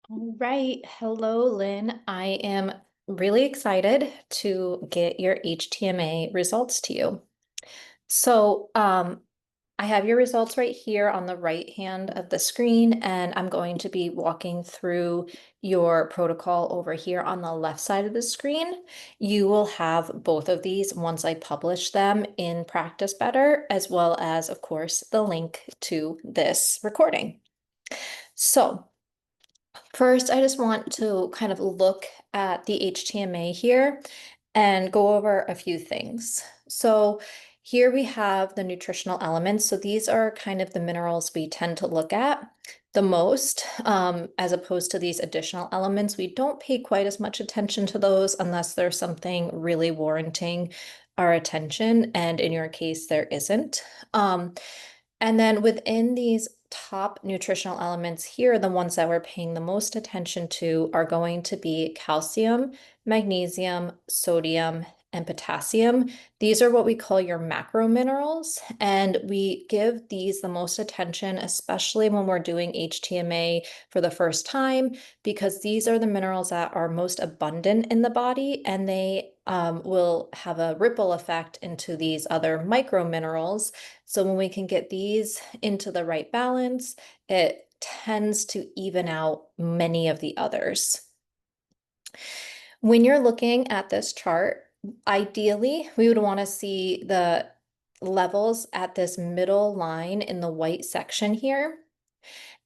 All right. Hello, Lynn. I am really excited to get your HTMA results to you. So, I have your results right here on the right hand of the screen, and I'm going to be walking through your protocol over here on the left side of the screen. You will have both of these once I publish them in Practice Better, as well as, of course, the link to this recording. So, first, I just want to kind of look at the HTMA here and go over a few things. So here we have the nutritional elements. So these are kind of the minerals we tend to look at the most, as opposed to these additional elements. We don't pay quite as much attention to those unless there's something really warranting our attention. And in your case, there isn't. And then within these top nutritional elements here, the ones that we're paying the most attention to are going to be calcium, magnesium, sodium, and potassium. These are what we call your macro minerals, and we give these the most attention, especially when we're doing HTMA for the first time, because these are the minerals that are most abundant in the body, and they will have a ripple effect into these other micro minerals. So when we can get these into the right balance, it tends to even out many of the others. When you're looking at this chart, ideally, we would want to see the levels at this middle line in the white section here.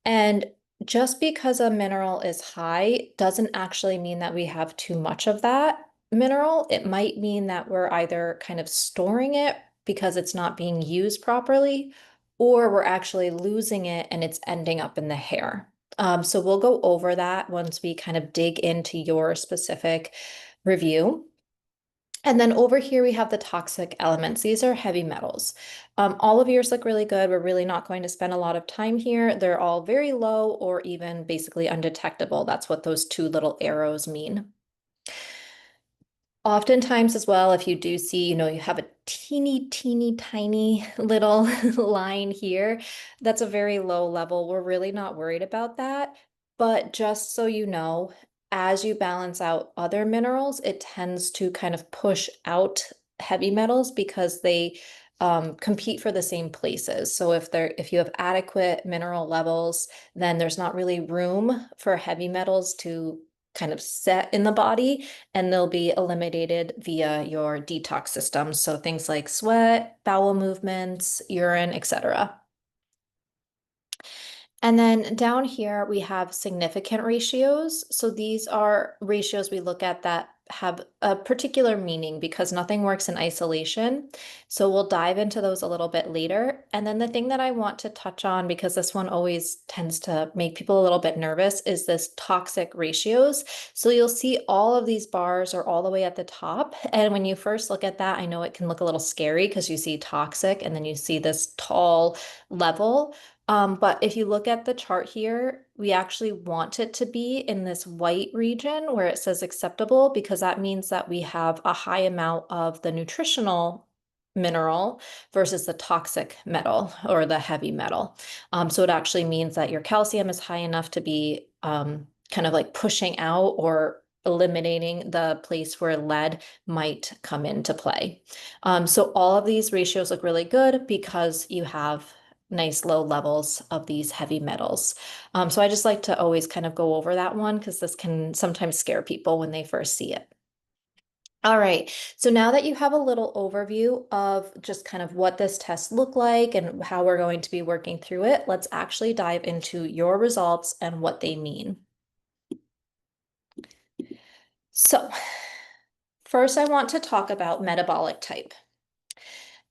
And just because a mineral is high doesn't actually mean that we have too much of that mineral. It might mean that we're either kind of storing it because it's not being used properly, or we're actually losing it and it's ending up in the hair. So we'll go over that once we kind of dig into your specific review. And then over here, we have the toxic elements. These are heavy metals. All of yours look really good. We're really not going to spend a lot of time here. They're all very low or even basically undetectable. That's what those two little arrows mean. Oftentimes as well, if you do see, you have a teeny tiny little line here, that's a very low level. We're really not worried about that. But just so you know, as you balance out other minerals, it tends to kind of push out heavy metals because they compete for the same places. So if you have adequate mineral levels, then there's not really room for heavy metals to kind of set in the body, and they'll be eliminated via your detox system. So things like sweat, bowel movements, urine, etc. And then down here, we have significant ratios. So these are ratios we look at that have a particular meaning because nothing works in isolation. So we'll dive into those a little bit later. And then the thing that I want to touch on, because this one always tends to make people a little bit nervous, is this toxic ratios. So you'll see all of these bars are all the way at the top. And when you first look at that, I know it can look a little scary because you see toxic and then you see this tall level. But if you look at the chart here, we actually want it to be in this white region where it says acceptable, because that means that we have a high amount of the nutritional mineral versus the toxic metal or the heavy metal. So it actually means that your calcium is high enough to be kind of like pushing out or eliminating the place where lead might come into play. So all of these ratios look really good because you have nice low levels of these heavy metals. So I just like to always kind of go over that one because this can sometimes scare people when they first see it. All right, so now that you have a little overview of just kind of what this test looked like and how we're going to be working through it, let's actually dive into your results and what they mean. So first I want to talk about metabolic type.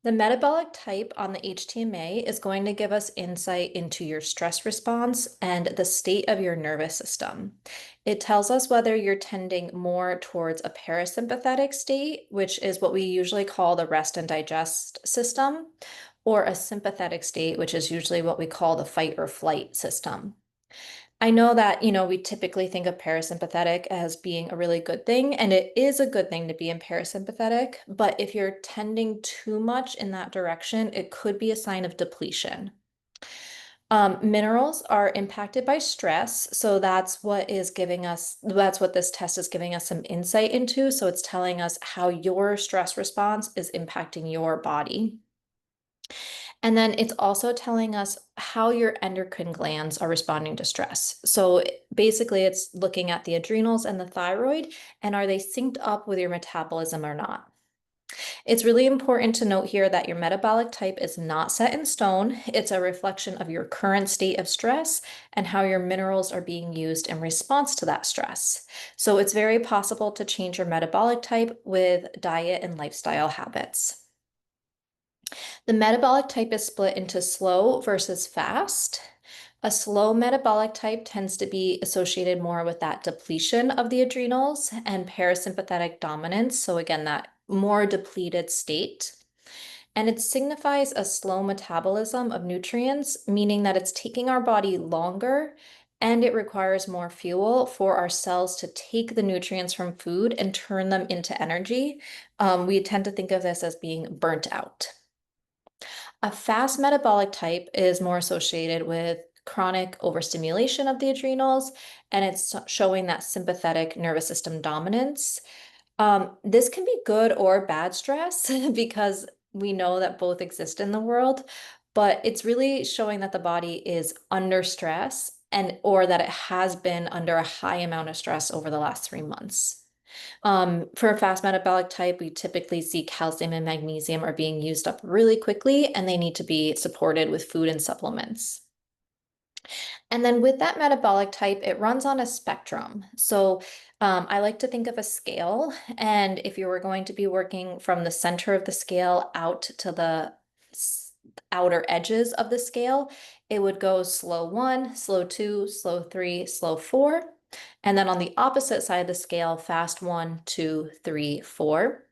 The metabolic type on the HTMA is going to give us insight into your stress response and the state of your nervous system. It tells us whether you're tending more towards a parasympathetic state, which is what we usually call the rest and digest system, or a sympathetic state, which is usually what we call the fight or flight system. I know that, we typically think of parasympathetic as being a really good thing, and it is a good thing to be in parasympathetic, but if you're tending too much in that direction, it could be a sign of depletion. Minerals are impacted by stress. So that's what this test is giving us some insight into. So it's telling us how your stress response is impacting your body. And then it's also telling us how your endocrine glands are responding to stress. So basically, it's looking at the adrenals and the thyroid, and are they synced up with your metabolism or not? It's really important to note here that your metabolic type is not set in stone. It's a reflection of your current state of stress and how your minerals are being used in response to that stress. So it's very possible to change your metabolic type with diet and lifestyle habits. The metabolic type is split into slow versus fast. A slow metabolic type tends to be associated more with that depletion of the adrenals and parasympathetic dominance. So, again, that more depleted state. And it signifies a slow metabolism of nutrients, meaning that it's taking our body longer and it requires more fuel for our cells to take the nutrients from food and turn them into energy. We tend to think of this as being burnt out. A fast metabolic type is more associated with chronic overstimulation of the adrenals, and it's showing that sympathetic nervous system dominance. This can be good or bad stress because we know that both exist in the world, but it's really showing that the body is under stress and or that it has been under a high amount of stress over the last 3 months. For a fast metabolic type, we typically see calcium and magnesium are being used up really quickly, and they need to be supported with food and supplements. And then with that metabolic type, it runs on a spectrum. So I like to think of a scale, and if you were going to be working from the center of the scale out to the outer edges of the scale, it would go slow 1, slow 2, slow 3, slow 4. And then on the opposite side of the scale, fast 1, 2, 3, 4.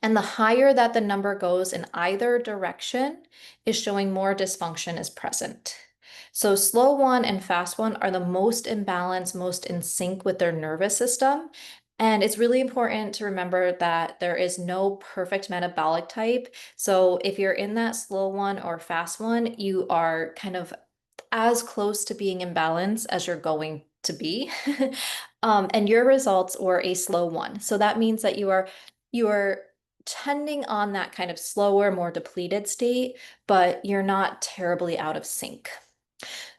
And the higher that the number goes in either direction is showing more dysfunction is present. So slow 1 and fast 1 are the most imbalanced, most in sync with their nervous system. And it's really important to remember that there is no perfect metabolic type. So if you're in that slow one or fast one, you are kind of as close to being in balance as you're going to be. And your results were a slow one. So that means that you are tending on that kind of slower, more depleted state, but you're not terribly out of sync.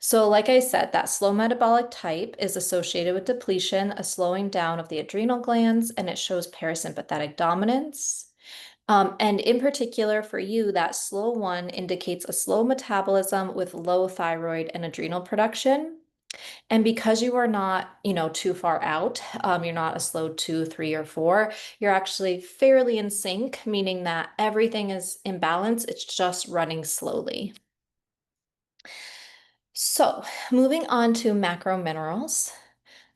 So, like I said, that slow metabolic type is associated with depletion, a slowing down of the adrenal glands, and it shows parasympathetic dominance. And in particular for you, that slow one indicates a slow metabolism with low thyroid and adrenal production. And because you are not, too far out, you're not a slow 2, 3, or 4, you're actually fairly in sync, meaning that everything is in balance. It's just running slowly. So moving on to macro minerals.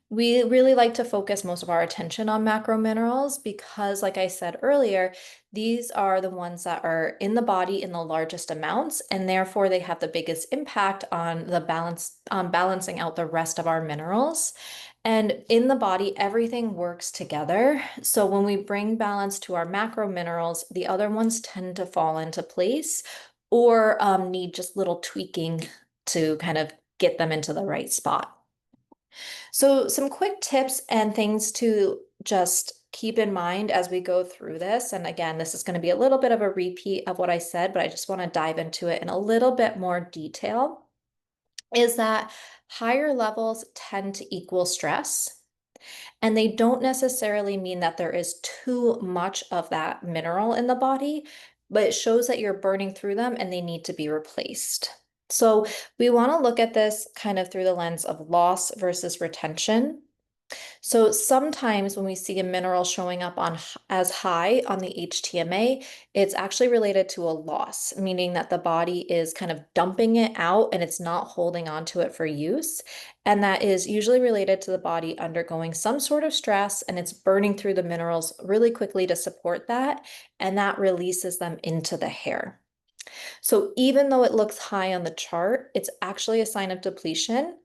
We really like to focus most of our attention on macro minerals because, like I said earlier, these are the ones that are in the body in the largest amounts, and therefore they have the biggest impact on the balance, on balancing out the rest of our minerals. And in the body, everything works together. So when we bring balance to our macro minerals, the other ones tend to fall into place or need just little tweaking to kind of get them into the right spot. So, some quick tips and things to just keep in mind as we go through this. And again, this is going to be a little bit of a repeat of what I said, but I just want to dive into it in a little bit more detail. Is that higher levels tend to equal stress, and they don't necessarily mean that there is too much of that mineral in the body, but it shows that you're burning through them and they need to be replaced. So we want to look at this kind of through the lens of loss versus retention. So sometimes when we see a mineral showing up on as high on the HTMA, it's actually related to a loss, meaning that the body is kind of dumping it out and it's not holding on to it for use. And that is usually related to the body undergoing some sort of stress and it's burning through the minerals really quickly to support that. And that releases them into the hair. So even though it looks high on the chart, it's actually a sign of depletion.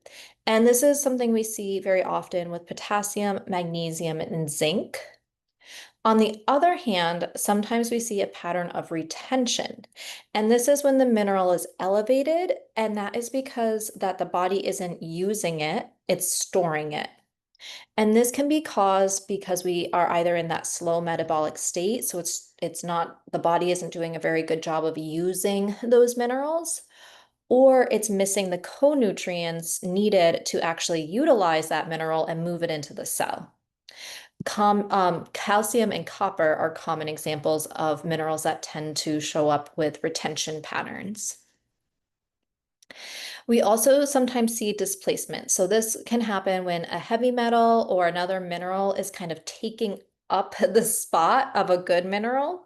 And this is something we see very often with potassium, magnesium, and zinc. On the other hand, sometimes we see a pattern of retention. And this is when the mineral is elevated, and that is because that the body isn't using it, it's storing it. And this can be caused because we are either in that slow metabolic state, so it's not the body isn't doing a very good job of using those minerals, or it's missing the co-nutrients needed to actually utilize that mineral and move it into the cell. Calcium and copper are common examples of minerals that tend to show up with retention patterns. We also sometimes see displacement. So this can happen when a heavy metal or another mineral is kind of taking up the spot of a good mineral.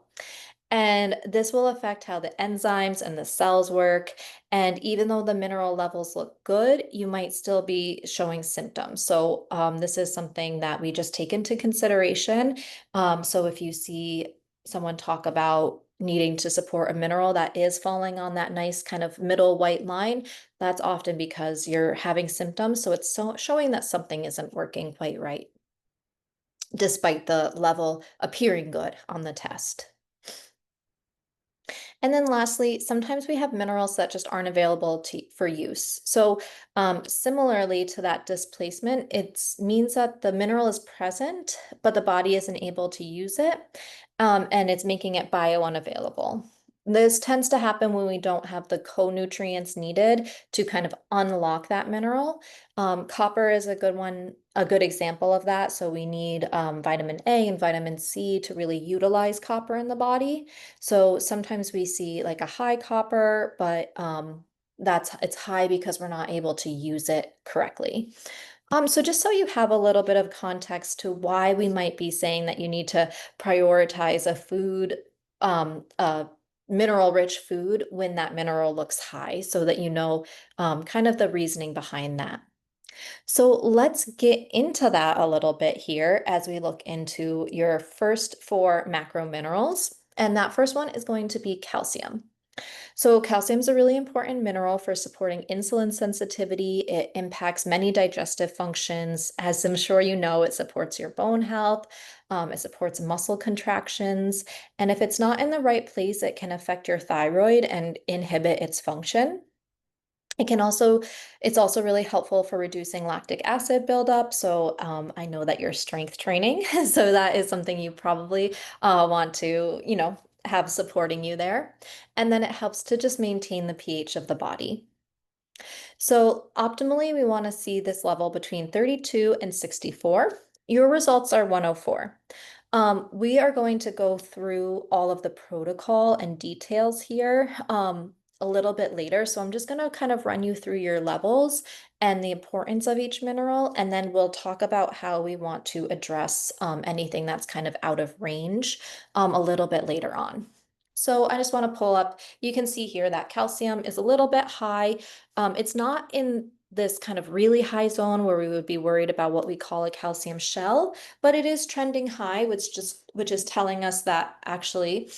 And this will affect how the enzymes and the cells work. And even though the mineral levels look good, you might still be showing symptoms. So this is something that we just take into consideration. So if you see someone talk about needing to support a mineral that is falling on that nice kind of middle white line, that's often because you're having symptoms. So it's showing that something isn't working quite right, despite the level appearing good on the test. And then lastly, sometimes we have minerals that just aren't available for use. So similarly to that displacement, it means that the mineral is present, but the body isn't able to use it, and it's making it bio-unavailable. This tends to happen when we don't have the co-nutrients needed to kind of unlock that mineral. Copper is a good one, a good example of that. So we need vitamin A and vitamin C to really utilize copper in the body. So sometimes we see like a high copper, but it's high because we're not able to use it correctly. So just so you have a little bit of context to why we might be saying that you need to prioritize a food, a mineral-rich food when that mineral looks high, so that you know kind of the reasoning behind that. So let's get into that a little bit here as we look into your first four macro minerals. And that first one is going to be calcium. So calcium is a really important mineral for supporting insulin sensitivity. It impacts many digestive functions. As I'm sure you know, it supports your bone health. It supports muscle contractions. And if it's not in the right place, it can affect your thyroid and inhibit its function. It's also really helpful for reducing lactic acid buildup. So I know that you're strength training, so that is something you probably want to, have supporting you there. And then it helps to just maintain the pH of the body. So optimally, we want to see this level between 32 and 64. Your results are 104. We are going to go through all of the protocol and details here a little bit later. So I'm just going to kind of run you through your levels and the importance of each mineral, and then we'll talk about how we want to address anything that's kind of out of range a little bit later on. So I just want to pull up, you can see here that calcium is a little bit high. It's not in this kind of really high zone where we would be worried about what we call a calcium shell, but it is trending high, which is telling us that actually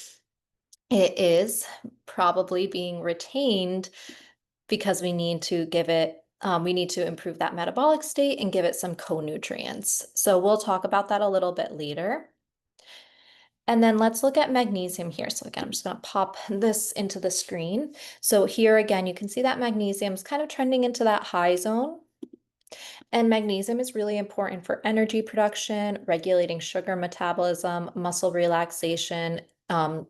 it is probably being retained because we need to we need to improve that metabolic state and give it some co-nutrients. So we'll talk about that a little bit later. And then let's look at magnesium here. So again, I'm just going to pop this into the screen. So here again, you can see that magnesium is kind of trending into that high zone. And magnesium is really important for energy production, regulating sugar metabolism, muscle relaxation,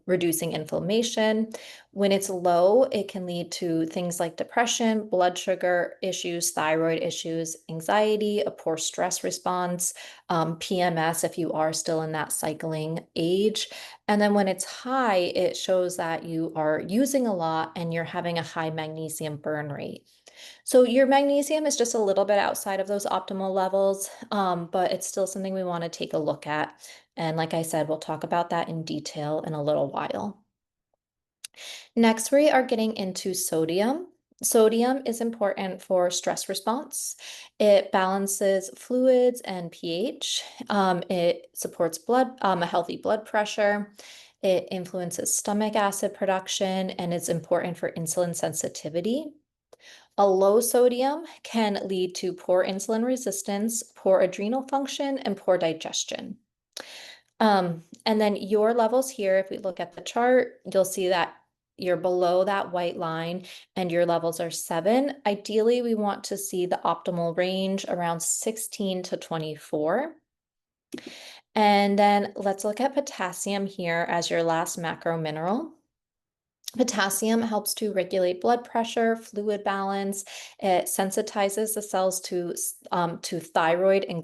reducing inflammation. When it's low, it can lead to things like depression, blood sugar issues, thyroid issues, anxiety, a poor stress response, PMS if you are still in that cycling age. And then when it's high, it shows that you are using a lot and you're having a high magnesium burn rate. So your magnesium is just a little bit outside of those optimal levels, but it's still something we want to take a look at. And like I said, we'll talk about that in detail in a little while. Next, we are getting into sodium. Sodium is important for stress response. It balances fluids and pH. It supports a healthy blood pressure. It influences stomach acid production, and it's important for insulin sensitivity. A low sodium can lead to poor insulin resistance, poor adrenal function, and poor digestion. And then your levels here, if we look at the chart, you'll see that you're below that white line and your levels are 7. Ideally, we want to see the optimal range around 16 to 24. And then let's look at potassium here as your last macro mineral. Potassium helps to regulate blood pressure, fluid balance. It sensitizes the cells to thyroid and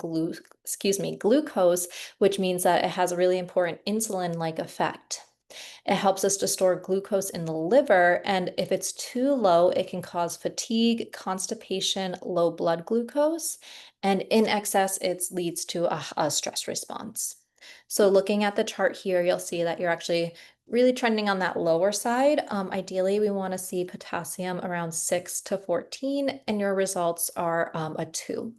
glucose, which means that it has a really important insulin-like effect. It helps us to store glucose in the liver, and if it's too low, it can cause fatigue, constipation, low blood glucose, and in excess, it leads to a stress response. So looking at the chart here, you'll see that you're actually really trending on that lower side. Ideally, we want to see potassium around 6 to 14, and your results are a 2.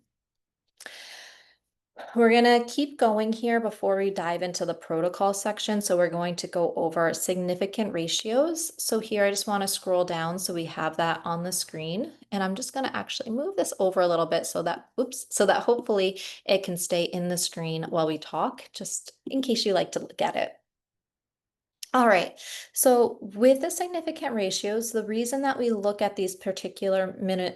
We're going to keep going here before we dive into the protocol section. So we're going to go over significant ratios. So here I just want to scroll down so we have that on the screen. And I'm just going to actually move this over a little bit so that, so that hopefully it can stay in the screen while we talk, just in case you like to look at it. All right, so with the significant ratios, the reason that we look at these particular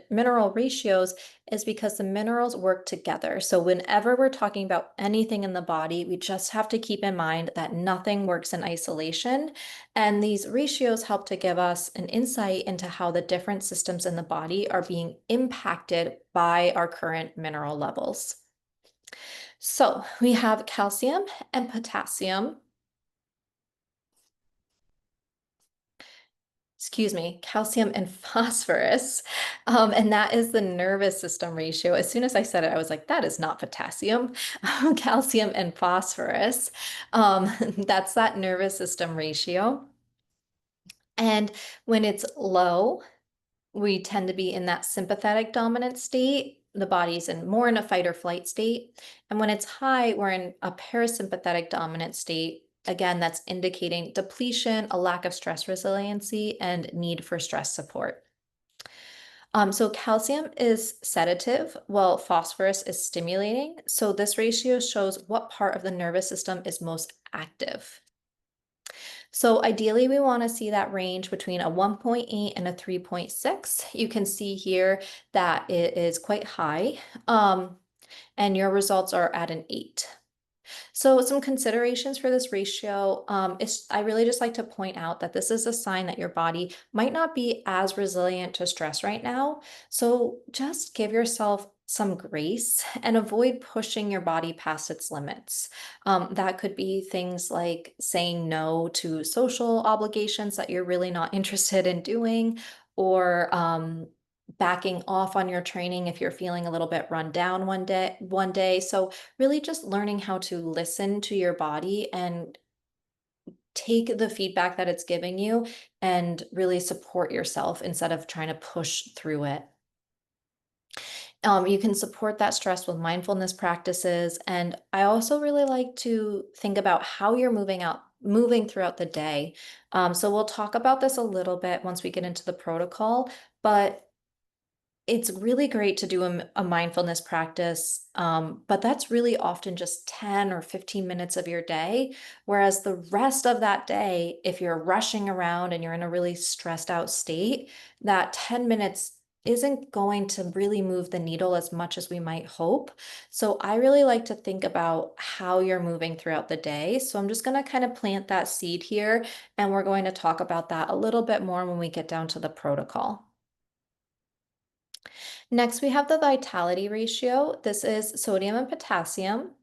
mineral ratios is because the minerals work together. So whenever we're talking about anything in the body, we just have to keep in mind that nothing works in isolation. And these ratios help to give us an insight into how the different systems in the body are being impacted by our current mineral levels. So we have calcium and potassium. Calcium and phosphorus. And that is the nervous system ratio. As soon as I said it, I was like, that is not potassium. Calcium and phosphorus. That's that nervous system ratio. And when it's low, we tend to be in that sympathetic dominant state. The body's more in a fight or flight state. And when it's high, we're in a parasympathetic dominant state. Again, that's indicating depletion, a lack of stress resiliency, and need for stress support. So calcium is sedative, while phosphorus is stimulating. So this ratio shows what part of the nervous system is most active. So ideally, we want to see that range between a 1.8 and a 3.6. You can see here that it is quite high, and your results are at an 8. So some considerations for this ratio I really just like to point out that this is a sign that your body might not be as resilient to stress right now. So just give yourself some grace and avoid pushing your body past its limits. That could be things like saying no to social obligations that you're really not interested in doing, or backing off on your training if you're feeling a little bit run down one day. So really just learning how to listen to your body and take the feedback that it's giving you and really support yourself instead of trying to push through it. You can support that stress with mindfulness practices. And I also really like to think about how you're moving throughout the day. So we'll talk about this a little bit once we get into the protocol, but it's really great to do a mindfulness practice, but that's really often just 10 or 15 minutes of your day. Whereas the rest of that day, if you're rushing around and you're in a really stressed out state, that 10 minutes isn't going to really move the needle as much as we might hope. So I really like to think about how you're moving throughout the day. So I'm just going to kind of plant that seed here, and we're going to talk about that a little bit more when we get down to the protocol. Next, we have the vitality ratio. This is sodium and potassium.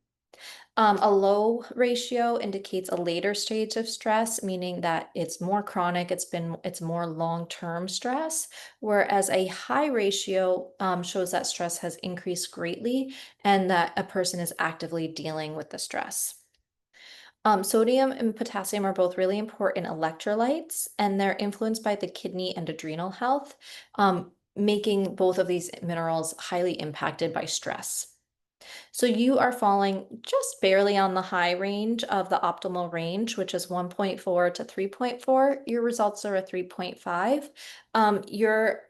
A low ratio indicates a later stage of stress, meaning that it's more chronic, it's more long-term stress, whereas a high ratio shows that stress has increased greatly and that a person is actively dealing with the stress. Sodium and potassium are both really important electrolytes, and they're influenced by the kidney and adrenal health, making both of these minerals highly impacted by stress. So you are falling just barely on the high range of the optimal range, which is 1.4 to 3.4. Your results are a 3.5. You're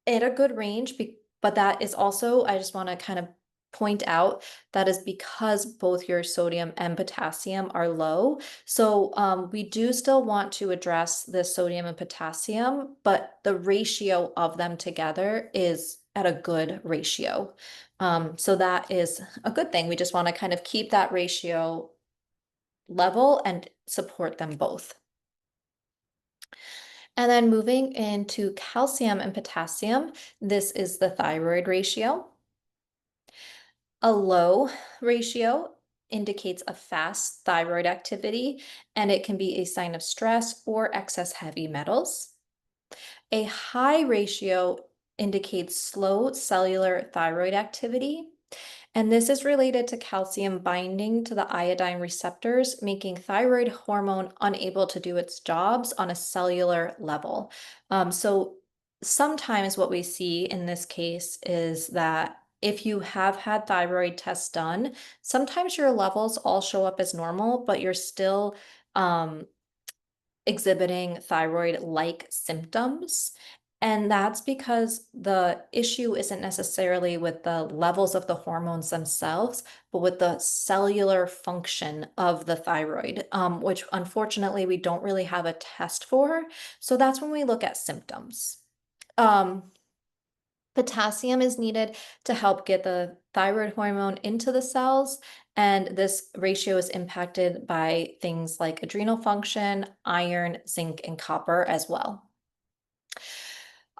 at a good range, but that is also, I just want to kind of point out that is because both your sodium and potassium are low. So we do still want to address the sodium and potassium, but the ratio of them together is at a good ratio. So that is a good thing. We just want to kind of keep that ratio level and support them both. And then moving into calcium and potassium, this is the thyroid ratio. A low ratio indicates a fast thyroid activity, and it can be a sign of stress or excess heavy metals. A high ratio indicates slow cellular thyroid activity, and this is related to calcium binding to the iodine receptors, making thyroid hormone unable to do its jobs on a cellular level. So sometimes what we see in this case is that if you have had thyroid tests done, sometimes your levels all show up as normal, but you're still exhibiting thyroid-like symptoms. And that's because the issue isn't necessarily with the levels of the hormones themselves, but with the cellular function of the thyroid, which unfortunately we don't really have a test for. So that's when we look at symptoms. Potassium is needed to help get the thyroid hormone into the cells, and this ratio is impacted by things like adrenal function, iron, zinc, and copper as well.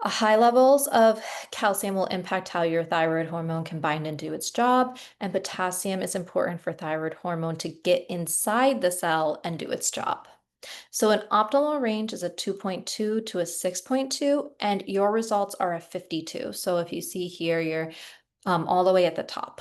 High levels of calcium will impact how your thyroid hormone can bind and do its job, and potassium is important for thyroid hormone to get inside the cell and do its job. So an optimal range is a 2.2 to a 6.2, and your results are a 52. So if you see here, you're all the way at the top.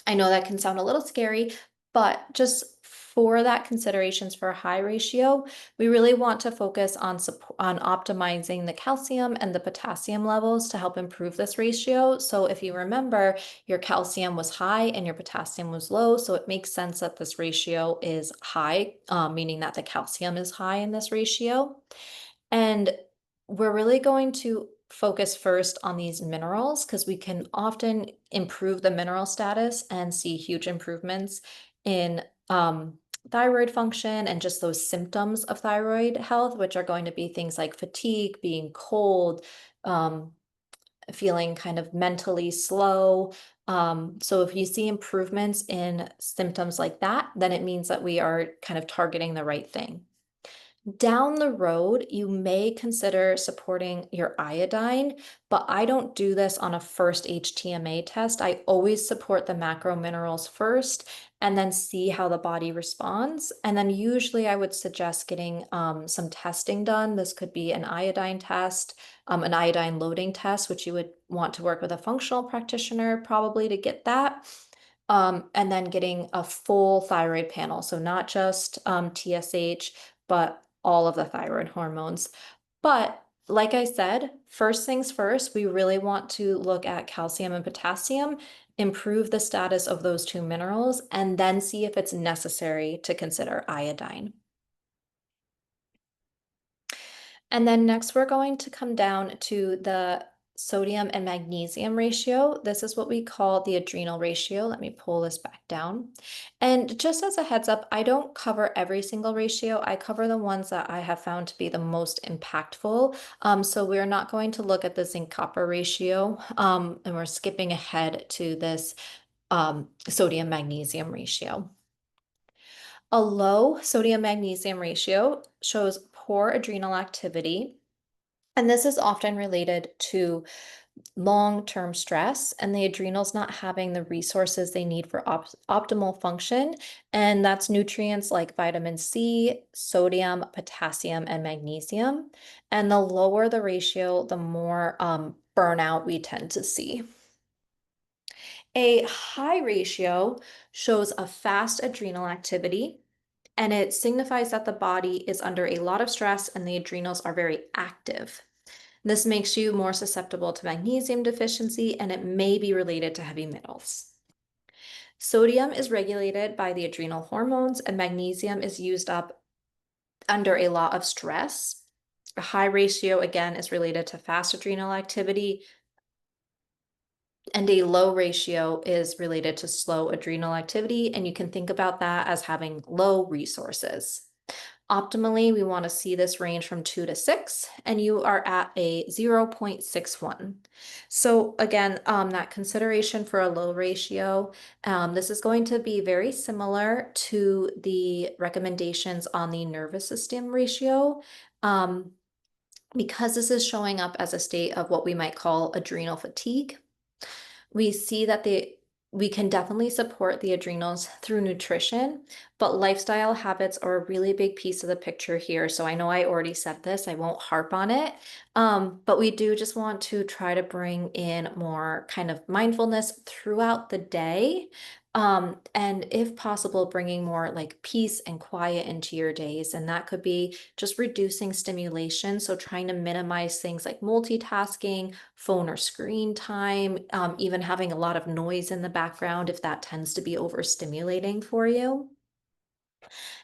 I know that can sound a little scary, but just for that considerations for a high ratio, we really want to focus on optimizing the calcium and the potassium levels to help improve this ratio. So if you remember, your calcium was high and your potassium was low, so it makes sense that this ratio is high, meaning that the calcium is high in this ratio. And we're really going to focus first on these minerals because we can often improve the mineral status and see huge improvements in thyroid function and just those symptoms of thyroid health, which are going to be things like fatigue, being cold, feeling kind of mentally slow. So if you see improvements in symptoms like that, then it means that we are kind of targeting the right thing. Down the road, you may consider supporting your iodine, but I don't do this on a first HTMA test. I always support the macro minerals first and then see how the body responds. And then usually I would suggest getting some testing done. This could be an iodine test, an iodine loading test, which you would want to work with a functional practitioner probably to get that. And then getting a full thyroid panel. So not just TSH, but all of the thyroid hormones. But like I said, first things first, we really want to look at calcium and potassium, improve the status of those two minerals, and then see if it's necessary to consider iodine. And then next, we're going to come down to the sodium and magnesium ratio. This is what we call the adrenal ratio. Let me pull this back down. And just as a heads up, I don't cover every single ratio. I cover the ones that I have found to be the most impactful. So we're not going to look at the zinc copper ratio, and we're skipping ahead to this sodium magnesium ratio. A low sodium magnesium ratio shows poor adrenal activity, and this is often related to long-term stress and the adrenals not having the resources they need for optimal function. And that's nutrients like vitamin C, sodium, potassium, and magnesium. And the lower the ratio, the more burnout we tend to see. A high ratio shows a fast adrenal activity, and it signifies that the body is under a lot of stress and the adrenals are very active. This makes you more susceptible to magnesium deficiency, and it may be related to heavy metals. Sodium is regulated by the adrenal hormones, and magnesium is used up under a lot of stress. A high ratio, again, is related to fast adrenal activity. And a low ratio is related to slow adrenal activity, and you can think about that as having low resources. Optimally, we want to see this range from 2 to 6, and you are at a 0.61. So again, that consideration for a low ratio, this is going to be very similar to the recommendations on the nervous system ratio. Because this is showing up as a state of what we might call adrenal fatigue, we see that we can definitely support the adrenals through nutrition, but lifestyle habits are a really big piece of the picture here. So I know I already said this, I won't harp on it, but we do just want to try to bring in more kind of mindfulness throughout the day. And if possible, bringing more like peace and quiet into your days. And that could be just reducing stimulation. So trying to minimize things like multitasking, phone or screen time, even having a lot of noise in the background if that tends to be overstimulating for you.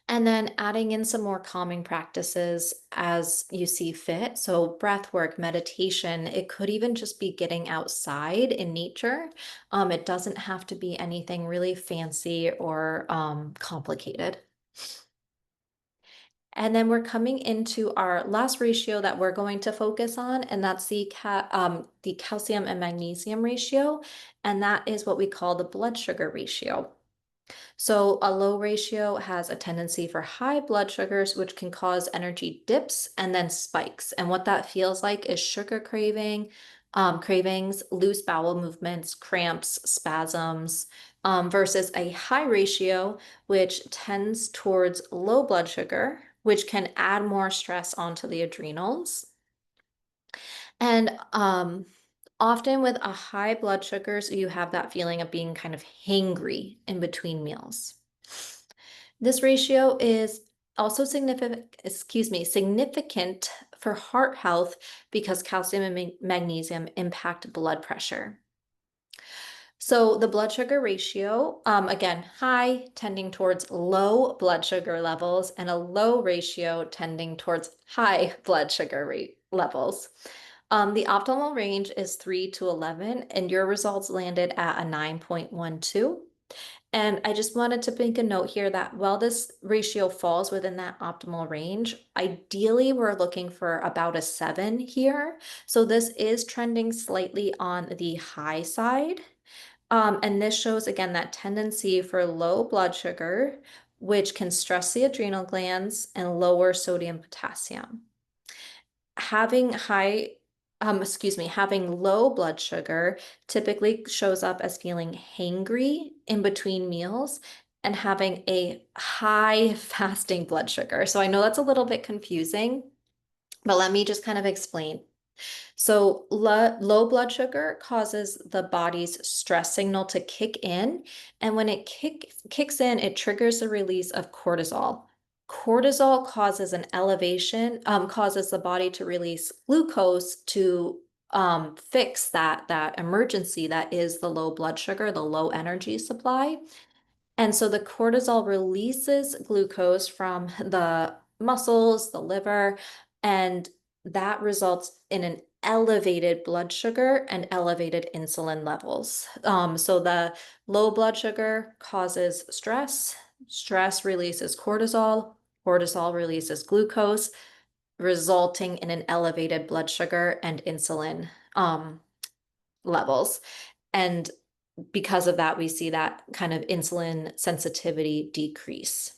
And then adding in some more calming practices as you see fit. So, breath work, meditation, it could even just be getting outside in nature. It doesn't have to be anything really fancy or complicated. And then we're coming into our last ratio that we're going to focus on, and that's the calcium and magnesium ratio. And that is what we call the blood sugar ratio. So a low ratio has a tendency for high blood sugars, which can cause energy dips and then spikes. And what that feels like is sugar cravings, loose bowel movements, cramps, spasms, versus a high ratio, which tends towards low blood sugar, which can add more stress onto the adrenals. And often with a high blood sugars, you have that feeling of being kind of hangry in between meals. This ratio is also significant for heart health because calcium and magnesium impact blood pressure. So the blood sugar ratio, again, high tending towards low blood sugar levels and a low ratio tending towards high blood sugar rate levels. The optimal range is 3 to 11, and your results landed at a 9.12. And I just wanted to make a note here that while this ratio falls within that optimal range, ideally we're looking for about a 7 here. So this is trending slightly on the high side. And this shows again that tendency for low blood sugar, which can stress the adrenal glands and lower sodium potassium. Having having low blood sugar typically shows up as feeling hangry in between meals and having a high fasting blood sugar. So I know that's a little bit confusing, but let me just kind of explain. So low blood sugar causes the body's stress signal to kick in, and when it kicks in, it triggers the release of cortisol. Cortisol causes an elevation, causes the body to release glucose to fix that emergency that is the low blood sugar, the low energy supply. And so the cortisol releases glucose from the muscles, the liver, and that results in an elevated blood sugar and elevated insulin levels. So the low blood sugar causes stress, stress releases cortisol, cortisol releases glucose, resulting in an elevated blood sugar and insulin levels. And because of that, we see that kind of insulin sensitivity decrease.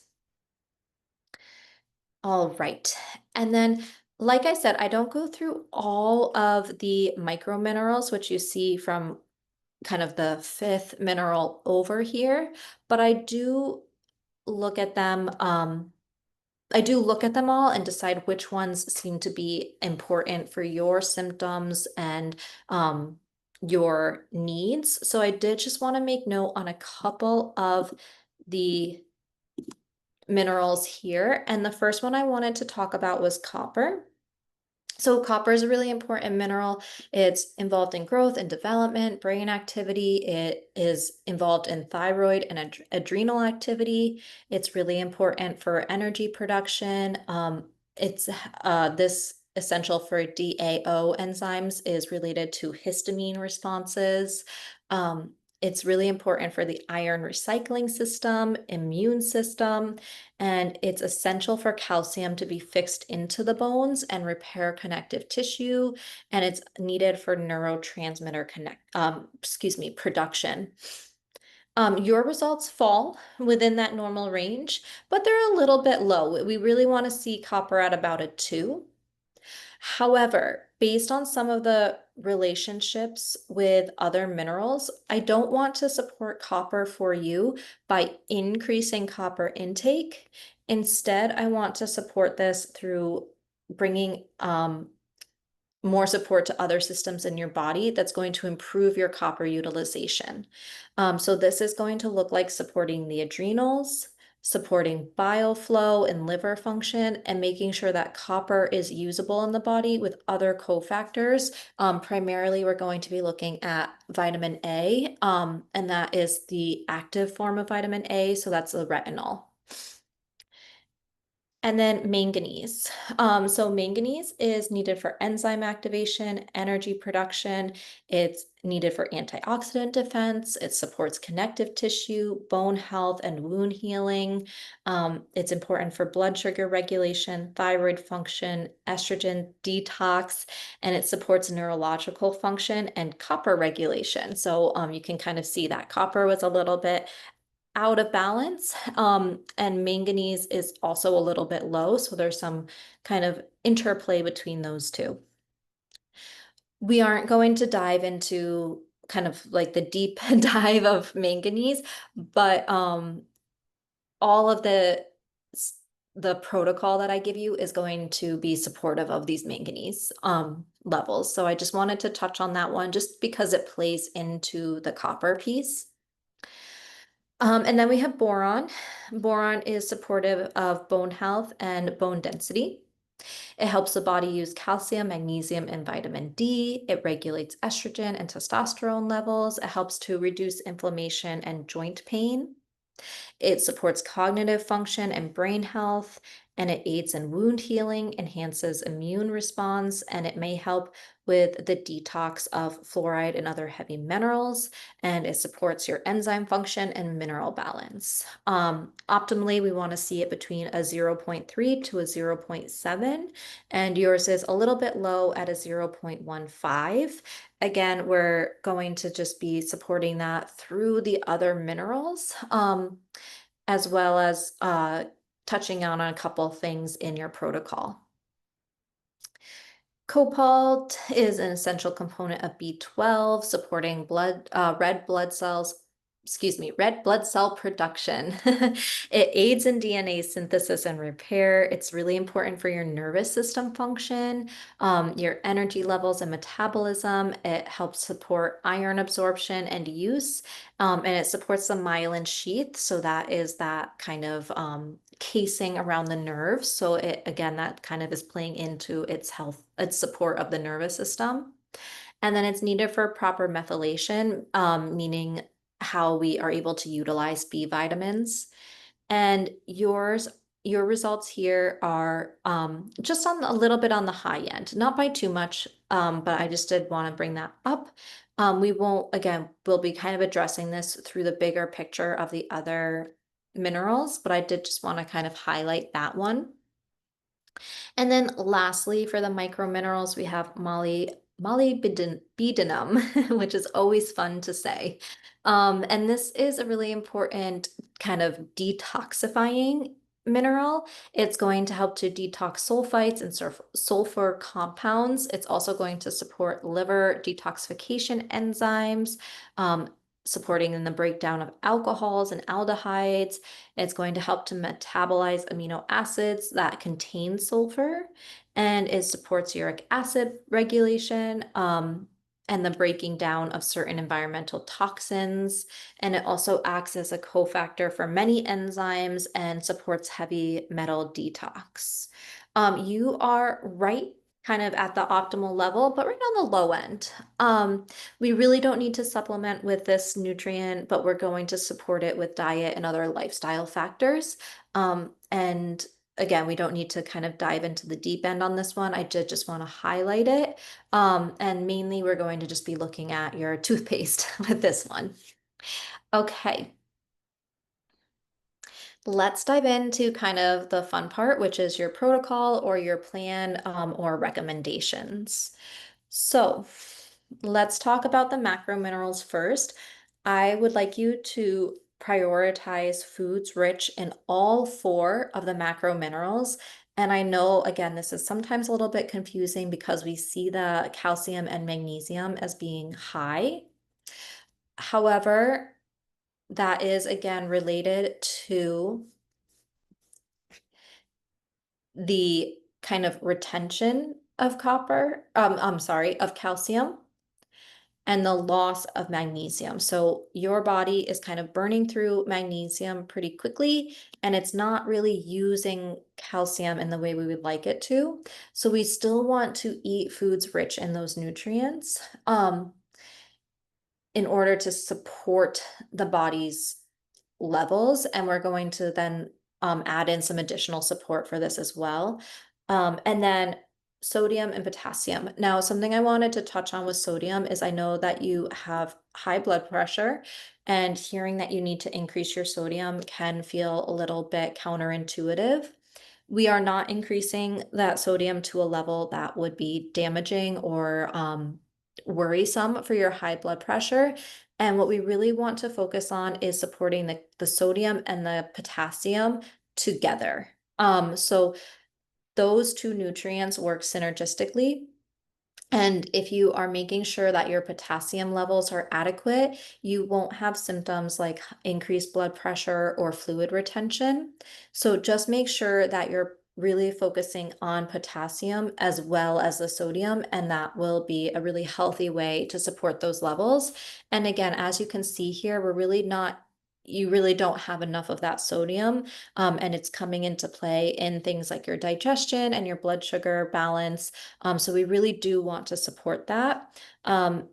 All right. And then, like I said, I don't go through all of the micro minerals, which you see from kind of the fifth mineral over here, but look at them. I do look at them all and decide which ones seem to be important for your symptoms and your needs. So I did just want to make note on a couple of the minerals here. And the first one I wanted to talk about was copper. So copper is a really important mineral. It's involved in growth and development, brain activity. It is involved in thyroid and adrenal activity. It's really important for energy production. This essential for DAO enzymes is related to histamine responses. It's really important for the iron recycling system, immune system, and it's essential for calcium to be fixed into the bones and repair connective tissue, and it's needed for neurotransmitter production. Your results fall within that normal range, but they're a little bit low. We really want to see copper at about a 2. However, based on some of the relationships with other minerals, I don't want to support copper for you by increasing copper intake. Instead, I want to support this through bringing more support to other systems in your body that's going to improve your copper utilization. So this is going to look like supporting the adrenals, supporting bile flow and liver function, and making sure that copper is usable in the body with other cofactors. Primarily, we're going to be looking at vitamin A, and that is the active form of vitamin A, so that's the retinol. And then manganese. So manganese is needed for enzyme activation, energy production. It's needed for antioxidant defense. It supports connective tissue, bone health, and wound healing. It's important for blood sugar regulation, thyroid function, estrogen detox, and it supports neurological function and copper regulation. So you can kind of see that copper was a little bit out of balance. And manganese is also a little bit low, so there's some kind of interplay between those two. We aren't going to dive into kind of like the deep dive of manganese, but all of the protocol that I give you is going to be supportive of these manganese levels. So I just wanted to touch on that one just because it plays into the copper piece. And then we have boron. Boron is supportive of bone health and bone density. It helps the body use calcium, magnesium, and vitamin D. It regulates estrogen and testosterone levels. It helps to reduce inflammation and joint pain. It supports cognitive function and brain health, and it aids in wound healing, enhances immune response, and it may help with the detox of fluoride and other heavy minerals, and it supports your enzyme function and mineral balance. Optimally, we want to see it between a 0.3 to a 0.7, and yours is a little bit low at a 0.15. Again, we're going to just be supporting that through the other minerals, as well as touching on a couple things in your protocol. Cobalt is an essential component of B12, supporting red blood cell production. It aids in DNA synthesis and repair. It's really important for your nervous system function, your energy levels and metabolism. It helps support iron absorption and use, and it supports the myelin sheath. So that is that kind of casing around the nerves. So it, again, that kind of is playing into its health, its support of the nervous system. And then it's needed for proper methylation, meaning how we are able to utilize B vitamins. And your results here are just on a little bit on the high end, not by too much, but I just did want to bring that up. We won't, again, we'll be kind of addressing this through the bigger picture of the other minerals, but I did just want to kind of highlight that one. And then lastly, for the micro minerals, we have molybdenum, which is always fun to say. And this is a really important kind of detoxifying mineral. It's going to help to detox sulfites and sulfur compounds. It's also going to support liver detoxification enzymes, supporting in the breakdown of alcohols and aldehydes. It's going to help to metabolize amino acids that contain sulfur, and it supports uric acid regulation, and the breaking down of certain environmental toxins. And it also acts as a cofactor for many enzymes and supports heavy metal detox. You are right kind of at the optimal level, but right on the low end. We really don't need to supplement with this nutrient, but we're going to support it with diet and other lifestyle factors. And again, we don't need to kind of dive into the deep end on this one. I did just want to highlight it. And mainly we're going to just be looking at your toothpaste with this one. Okay. Let's dive into kind of the fun part, which is your protocol or your plan or recommendations. So let's talk about the macro minerals first. I would like you to prioritize foods rich in all four of the macro minerals. And I know, again, this is sometimes a little bit confusing because we see the calcium and magnesium as being high. However, that is again related to the kind of retention of I'm sorry, of calcium and the loss of magnesium. So your body is kind of burning through magnesium pretty quickly, and it's not really using calcium in the way we would like it to. So we still want to eat foods rich in those nutrients in order to support the body's levels. And we're going to then add in some additional support for this as well. And then sodium and potassium. Now, something I wanted to touch on with sodium is I know that you have high blood pressure, and hearing that you need to increase your sodium can feel a little bit counterintuitive. We are not increasing that sodium to a level that would be damaging or worrisome for your high blood pressure. And what we really want to focus on is supporting the sodium and the potassium together. So those two nutrients work synergistically. And if you are making sure that your potassium levels are adequate, you won't have symptoms like increased blood pressure or fluid retention. So just make sure that you're really focusing on potassium as well as the sodium, and that will be a really healthy way to support those levels. And again, as you can see here, you really don't have enough of that sodium, and it's coming into play in things like your digestion and your blood sugar balance. So we really do want to support that.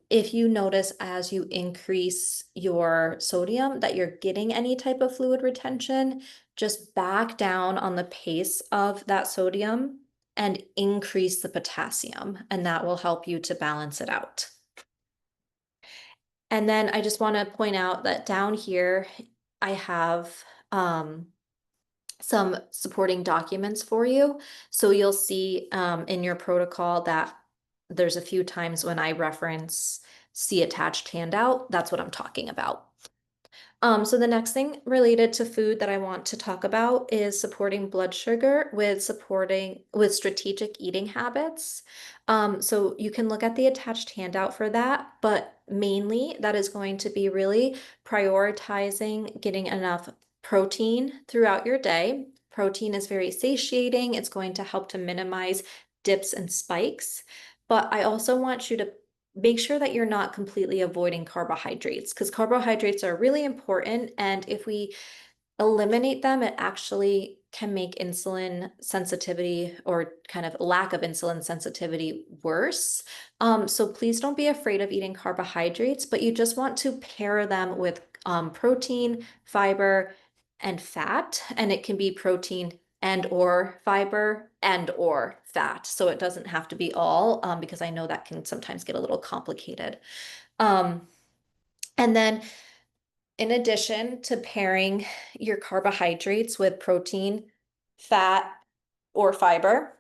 If you notice as you increase your sodium that you're getting any type of fluid retention, just back down on the pace of that sodium and increase the potassium, and that will help you to balance it out. And then I just want to point out that down here, I have some supporting documents for you. So you'll see in your protocol that there's a few times when I reference see attached handout. That's what I'm talking about. So the next thing related to food that I want to talk about is supporting blood sugar with strategic eating habits. So you can look at the attached handout for that, but mainly that is going to be really prioritizing getting enough protein throughout your day. Protein is very satiating. It's going to help to minimize dips and spikes. But I also want you to make sure that you're not completely avoiding carbohydrates, because carbohydrates are really important. And if we eliminate them, it actually can make insulin sensitivity or kind of lack of insulin sensitivity worse. So please don't be afraid of eating carbohydrates, but you just want to pair them with protein, fiber, and fat. And it can be protein and or fiber and or fat. So it doesn't have to be all, because I know that can sometimes get a little complicated. Um, and then in addition to pairing your carbohydrates with protein, fat, or fiber,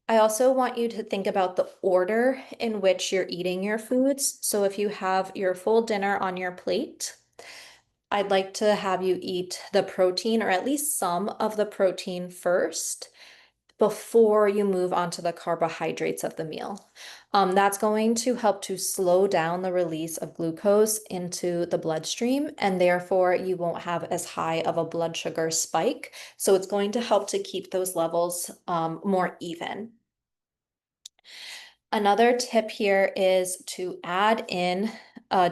I also want you to think about the order in which you're eating your foods. So if you have your full dinner on your plate, I'd like to have you eat the protein or at least some of the protein first before you move on to the carbohydrates of the meal. That's going to help to slow down the release of glucose into the bloodstream, and therefore you won't have as high of a blood sugar spike. So it's going to help to keep those levels more even. Another tip here is to add in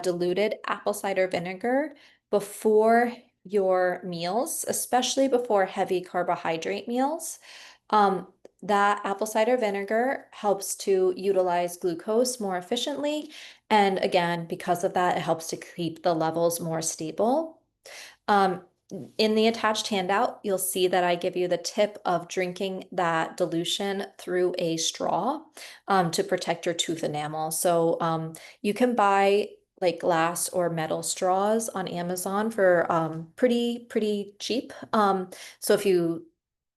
diluted apple cider vinegar before your meals, especially before heavy carbohydrate meals. That apple cider vinegar helps to utilize glucose more efficiently. And again, because of that, it helps to keep the levels more stable. in the attached handout, you'll see that I give you the tip of drinking that dilution through a straw to protect your tooth enamel. So you can buy like glass or metal straws on Amazon for pretty cheap. So if you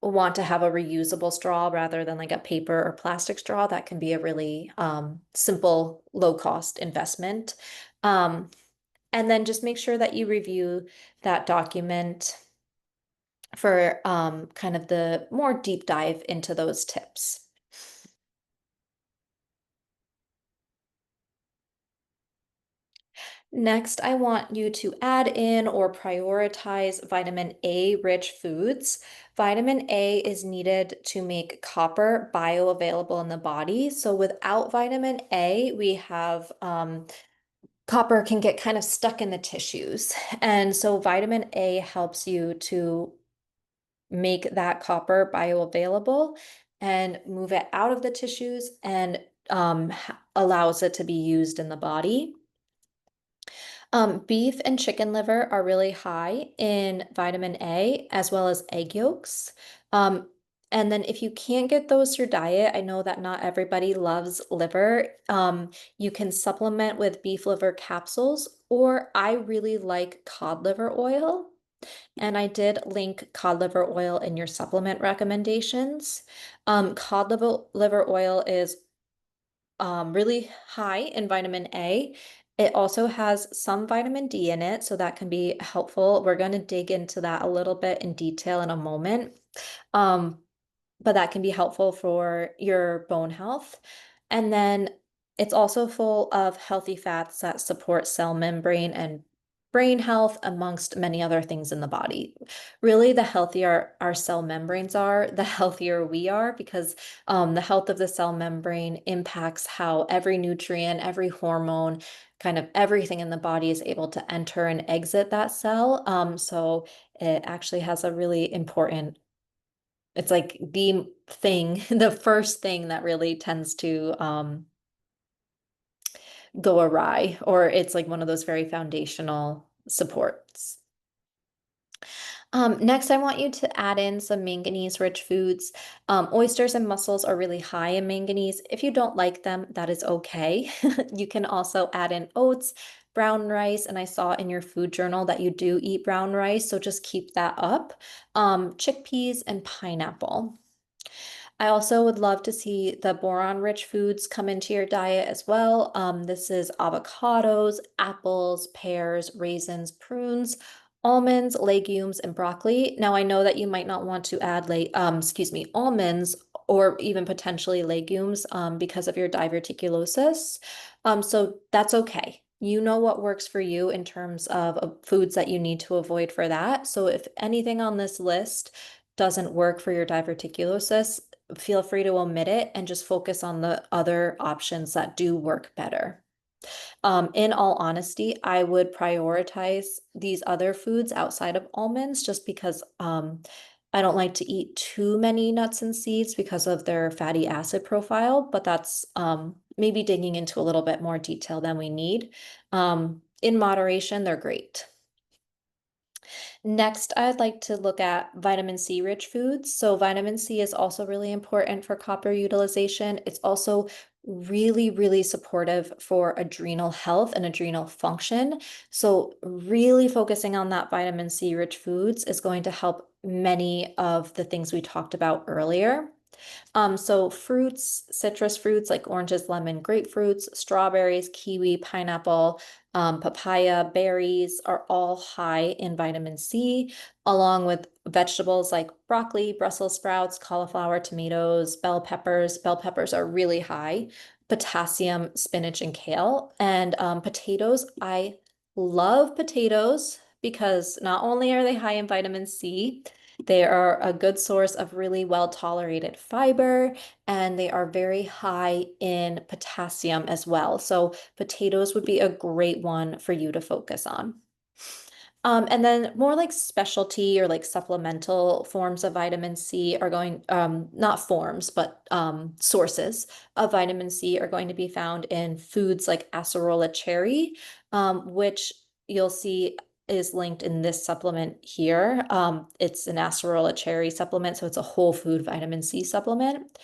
want to have a reusable straw rather than like a paper or plastic straw, that can be a really simple, low cost investment. Um, and then just make sure that you review that document for kind of the more deep dive into those tips. Next, I want you to add in or prioritize vitamin A rich foods. Vitamin A is needed to make copper bioavailable in the body. So without vitamin A, we have copper can get kind of stuck in the tissues. And so vitamin A helps you to make that copper bioavailable and move it out of the tissues and allows it to be used in the body. Beef and chicken liver are really high in vitamin A as well as egg yolks. Um, and then if you can't get those through diet, I know that not everybody loves liver. You can supplement with beef liver capsules, or I really like cod liver oil. And I did link cod liver oil in your supplement recommendations. Cod liver oil is really high in vitamin A. It also has some vitamin D in it, so that can be helpful. We're going to dig into that a little bit in detail in a moment. Um, but that can be helpful for your bone health. And then it's also full of healthy fats that support cell membrane and brain health, amongst many other things in the body. Really, the healthier our cell membranes are, the healthier we are, because the health of the cell membrane impacts how every nutrient, every hormone, kind of everything in the body is able to enter and exit that cell. So it actually has a really important, it's like the thing, the first thing that really tends to go awry, or it's like one of those very foundational supports. Next, I want you to add in some manganese-rich foods. Oysters and mussels are really high in manganese. If you don't like them, that is okay. You can also add in oats, brown rice, and I saw in your food journal that you do eat brown rice, so just keep that up. Chickpeas and pineapple. I also would love to see the boron-rich foods come into your diet as well. This is avocados, apples, pears, raisins, prunes, almonds, legumes, and broccoli. Now, I know that you might not want to add almonds or even potentially legumes because of your diverticulosis. So that's okay. You know what works for you in terms of foods that you need to avoid for that. So if anything on this list doesn't work for your diverticulosis, feel free to omit it and just focus on the other options that do work better. In all honesty, I would prioritize these other foods outside of almonds just because I don't like to eat too many nuts and seeds because of their fatty acid profile, but that's maybe digging into a little bit more detail than we need. In moderation, they're great. Next, I'd like to look at vitamin C rich foods. So vitamin C is also really important for copper utilization. It's also really supportive for adrenal health and adrenal function. So really focusing on that vitamin C rich foods is going to help many of the things we talked about earlier. So fruits, citrus fruits like oranges, lemon, grapefruits, strawberries, kiwi, pineapple, papaya, berries are all high in vitamin C, along with vegetables like broccoli, Brussels sprouts, cauliflower, tomatoes, bell peppers. Bell peppers are really high. Potassium, spinach, and kale. And potatoes, I love potatoes because not only are they high in vitamin C, they are a good source of really well tolerated fiber, and they are very high in potassium as well. So potatoes would be a great one for you to focus on. And then more like specialty or like supplemental forms of vitamin C are going, not forms, but sources of vitamin C are going to be found in foods like acerola cherry, which you'll see is linked in this supplement here. It's an acerola cherry supplement, so it's a whole food vitamin C supplement.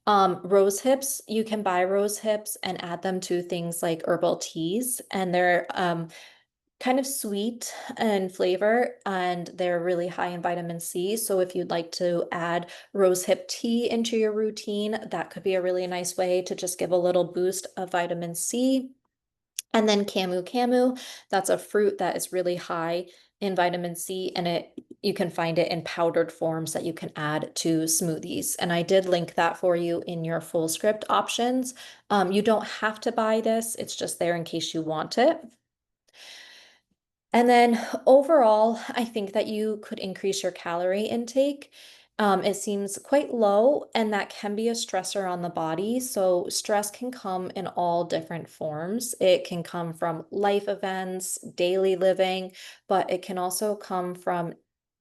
Rose hips, you can buy rose hips and add them to things like herbal teas, and they're kind of sweet in flavor, and they're really high in vitamin C. So if you'd like to add rose hip tea into your routine, that could be a really nice way to just give a little boost of vitamin C. And then camu camu, that's a fruit that is really high in vitamin C, and you can find it in powdered forms that you can add to smoothies. And I did link that for you in your full script options. You don't have to buy this, it's just there in case you want it. And then overall, I think that you could increase your calorie intake. It seems quite low, and that can be a stressor on the body. So, stress can come in all different forms. It can come from life events, daily living, but it can also come from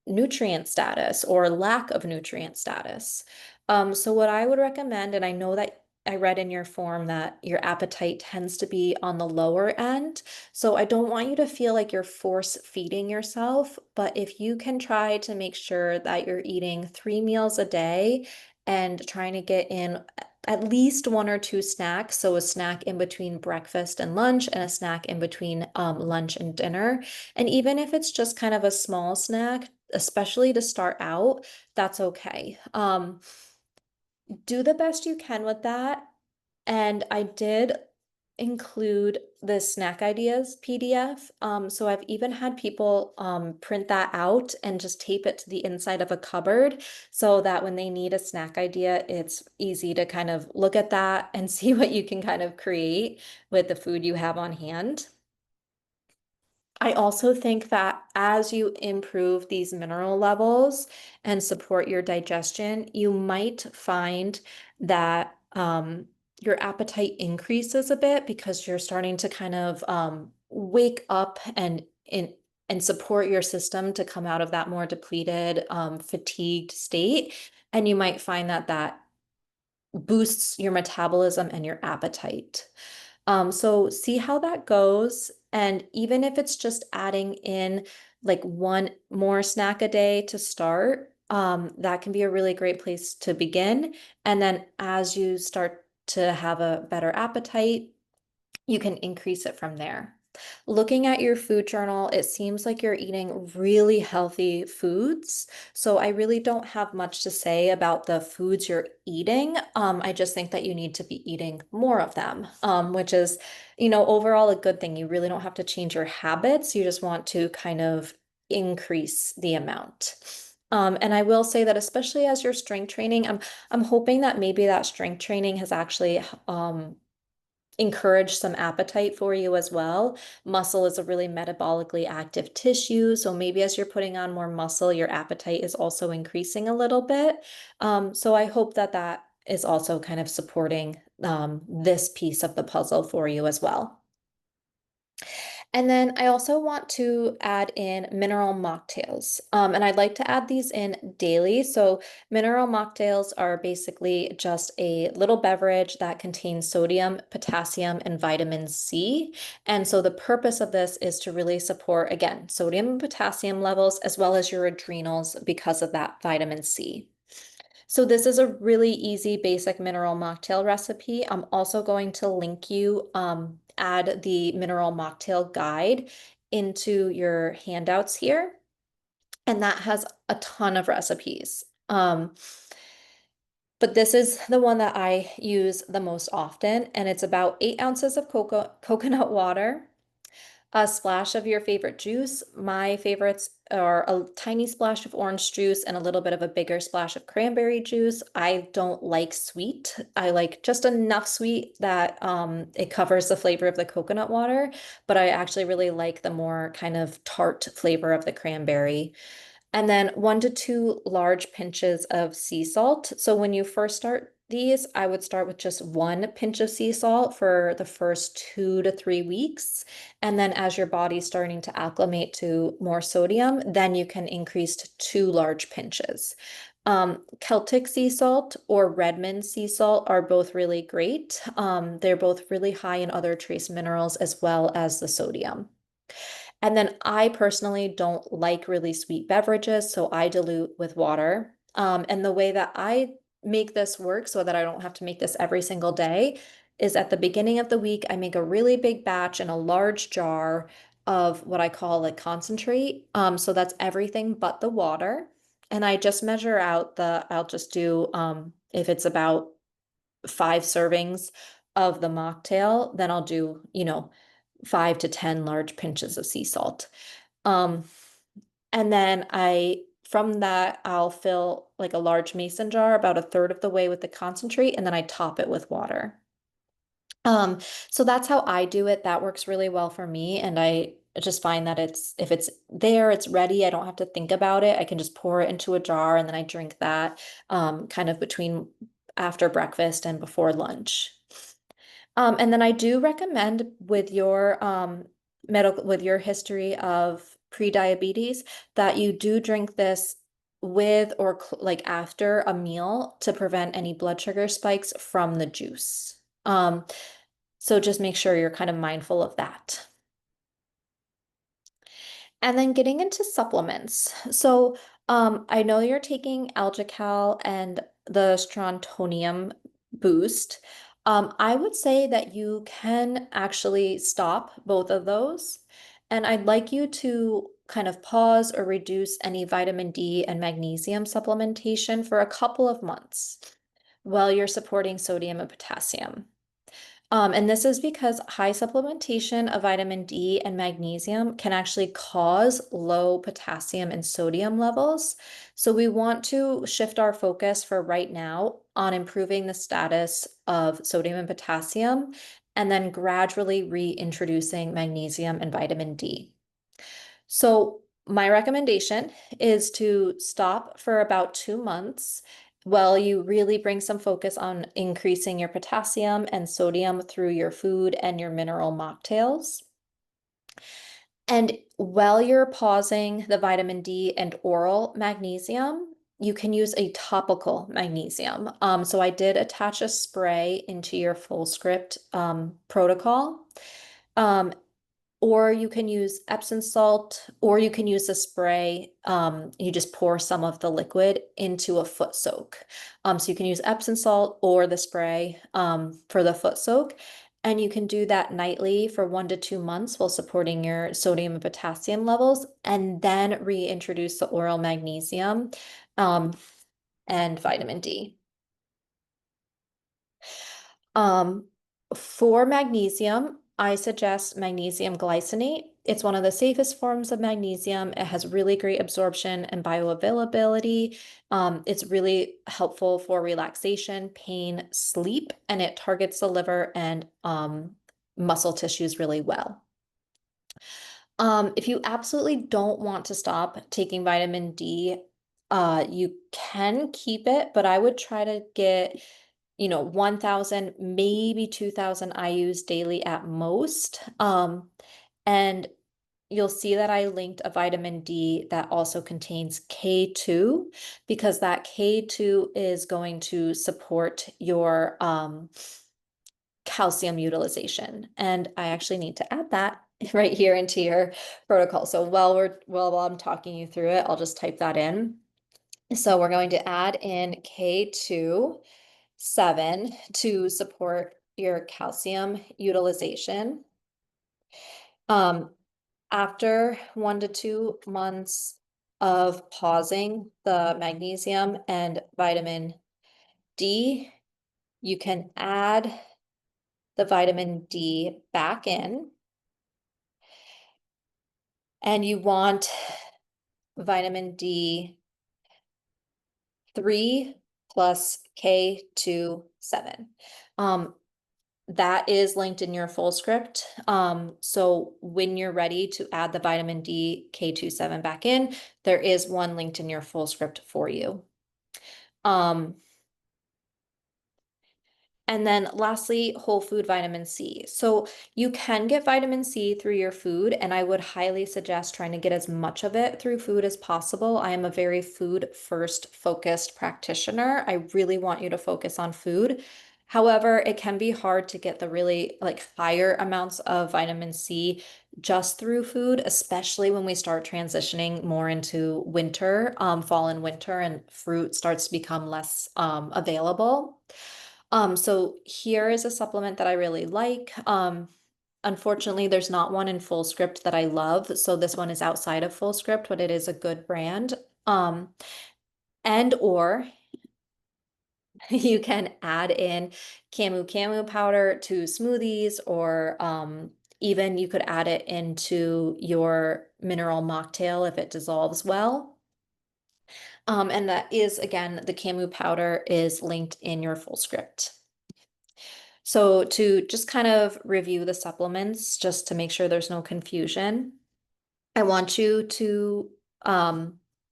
nutrient status or lack of nutrient status. So, what I would recommend, and I know that I read in your form that your appetite tends to be on the lower end. So I don't want you to feel like you're force feeding yourself, but if you can try to make sure that you're eating 3 meals a day and trying to get in at least one or two snacks, so a snack in between breakfast and lunch and a snack in between lunch and dinner. And even if it's just kind of a small snack, especially to start out, that's okay. Do the best you can with that. And I did include the snack ideas PDF. So I've even had people print that out and just tape it to the inside of a cupboard so that when they need a snack idea, it's easy to kind of look at that and see what you can kind of create with the food you have on hand. I also think that as you improve these mineral levels and support your digestion, you might find that your appetite increases a bit because you're starting to kind of wake up and support your system to come out of that more depleted, fatigued state. And you might find that that boosts your metabolism and your appetite. So see how that goes. And even if it's just adding in like one more snack a day to start, that can be a really great place to begin. And then as you start to have a better appetite, you can increase it from there. Looking at your food journal, it seems like you're eating really healthy foods. So I really don't have much to say about the foods you're eating. I just think that you need to be eating more of them, which is, overall a good thing. You really don't have to change your habits. You just want to kind of increase the amount. And I will say that especially as you're strength training, I'm hoping that maybe that strength training has actually encourage some appetite for you as well. Muscle is a really metabolically active tissue, so maybe as you're putting on more muscle, your appetite is also increasing a little bit. So I hope that that is also kind of supporting this piece of the puzzle for you as well. And then I also want to add in mineral mocktails. And I'd like to add these in daily. So mineral mocktails are basically just a little beverage that contains sodium, potassium, and vitamin C. And so the purpose of this is to really support, again, sodium and potassium levels, as well as your adrenals because of that vitamin C. So this is a really easy basic mineral mocktail recipe. I'm also going to link you, add the mineral mocktail guide into your handouts here. And that has a ton of recipes. But this is the one that I use the most often, and it's about 8 ounces of coconut water, a splash of your favorite juice. My favorites are a tiny splash of orange juice and a little bit of a bigger splash of cranberry juice. I don't like sweet. I like just enough sweet that it covers the flavor of the coconut water, but I actually really like the more kind of tart flavor of the cranberry. And then 1 to 2 large pinches of sea salt. So when you first start these, I would start with just 1 pinch of sea salt for the first 2 to 3 weeks. And then as your body's starting to acclimate to more sodium, then you can increase to 2 large pinches. Celtic sea salt or Redmond sea salt are both really great. They're both really high in other trace minerals as well as the sodium. And then I personally don't like really sweet beverages, so I dilute with water. And the way that I make this work so that I don't have to make this every single day is at the beginning of the week, I make a really big batch in a large jar of what I call like concentrate. So that's everything but the water. And I just measure out I'll just do, if it's about 5 servings of the mocktail, then I'll do, 5 to 10 large pinches of sea salt. Um, and then from that, I'll fill like a large mason jar about a third of the way with the concentrate, and then I top it with water. Um, so that's how I do it. That works really well for me. And I just find that if it's there, it's ready. I don't have to think about it. I can just pour it into a jar and then I drink that kind of between after breakfast and before lunch. And then I do recommend with your with your history of pre-diabetes that you do drink this with or like after a meal to prevent any blood sugar spikes from the juice. So just make sure you're kind of mindful of that. And then getting into supplements. So I know you're taking Algacal and the Strontium boost. I would say that you can actually stop both of those. And I'd like you to kind of pause or reduce any vitamin D and magnesium supplementation for a couple of months while you're supporting sodium and potassium. And this is because high supplementation of vitamin D and magnesium can actually cause low potassium and sodium levels. So we want to shift our focus for right now on improving the status of sodium and potassium, and then gradually reintroducing magnesium and vitamin D. So my recommendation is to stop for about 2 months while you really bring some focus on increasing your potassium and sodium through your food and your mineral mocktails. And while you're pausing the vitamin D and oral magnesium, you can use a topical magnesium. So I did attach a spray into your full script protocol. Um, or you can use Epsom salt, or you can use a spray. You just pour some of the liquid into a foot soak. So you can use Epsom salt or the spray for the foot soak. And you can do that nightly for 1 to 2 months while supporting your sodium and potassium levels, and then reintroduce the oral magnesium um, and vitamin D. Um, for magnesium, I suggest magnesium glycinate. It's one of the safest forms of magnesium. It has really great absorption and bioavailability. It's really helpful for relaxation, pain, sleep, and it targets the liver and muscle tissues really well. If you absolutely don't want to stop taking vitamin D, you can keep it, but I would try to get 1,000, maybe 2,000 IUs daily at most. And you'll see that I linked a vitamin D that also contains K2 because that K2 is going to support your calcium utilization. And I actually need to add that right here into your protocol. So while I'm talking you through it, I'll just type that in. So we're going to add in K2 7 to support your calcium utilization. After 1 to 2 months of pausing the magnesium and vitamin D, you can add the vitamin D back in, and you want vitamin D 3 plus K2 7. That is linked in your full script. So when you're ready to add the vitamin D K27 back in, there is one linked in your full script for you. And then lastly, whole food vitamin C. So you can get vitamin C through your food, and I would highly suggest trying to get as much of it through food as possible. I am a very food first focused practitioner. I really want you to focus on food. However, it can be hard to get the really like higher amounts of vitamin C just through food, especially when we start transitioning more into winter, fall and winter, and fruit starts to become less available. So here is a supplement that I really like. Unfortunately, there's not one in full script that I love, so this one is outside of full script, but it is a good brand. And or you can add in camu powder to smoothies, or even you could add it into your mineral mocktail if it dissolves well. And that is, again, the camu powder is linked in your full script. So to just kind of review the supplements, just to make sure there's no confusion, I want you to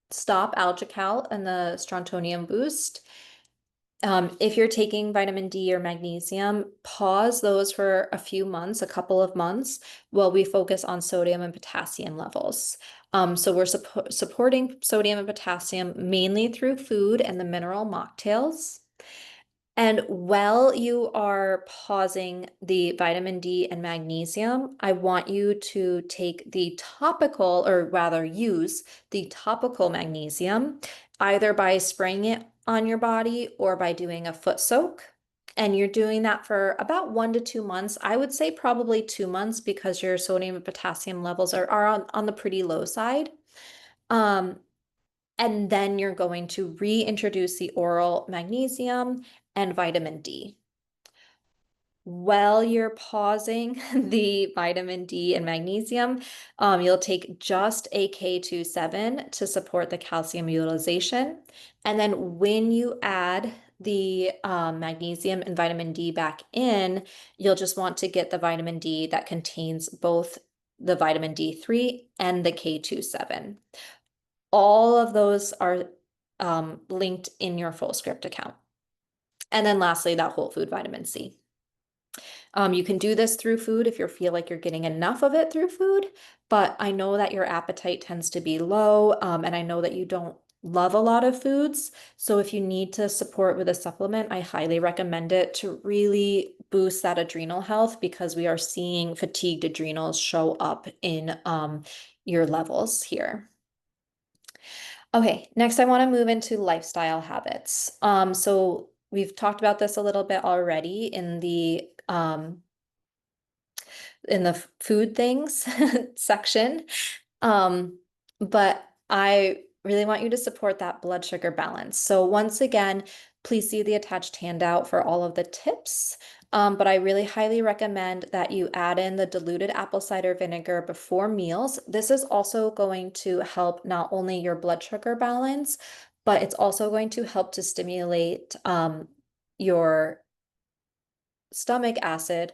stop Algacal and the Strontium Boost. If you're taking vitamin D or magnesium, pause those for a few months, a couple of months, while we focus on sodium and potassium levels. So we're supporting sodium and potassium mainly through food and the mineral mocktails. And while you are pausing the vitamin D and magnesium, I want you to take the topical, or rather use the topical magnesium, either by spraying it on your body or by doing a foot soak. And you're doing that for about 1 to 2 months. I would say probably 2 months because your sodium and potassium levels are on the pretty low side. And then you're going to reintroduce the oral magnesium and vitamin D. While you're pausing the vitamin D and magnesium, you'll take just a K27 to support the calcium utilization. And then when you add the magnesium and vitamin D back in, you'll just want to get the vitamin D that contains both the vitamin D3 and the K27. All of those are linked in your full script account. And then lastly, that whole food vitamin C. You can do this through food if you feel like you're getting enough of it through food, but I know that your appetite tends to be low, and I know that you don't love a lot of foods. So if you need to support with a supplement, I highly recommend it to really boost that adrenal health, because we are seeing fatigued adrenals show up in your levels here. Okay, next I want to move into lifestyle habits. So we've talked about this a little bit already in the food things section. But I really want you to support that blood sugar balance. So once again, please see the attached handout for all of the tips. But I really highly recommend that you add in the diluted apple cider vinegar before meals. This is also going to help not only your blood sugar balance, but it's also going to help to stimulate your stomach acid,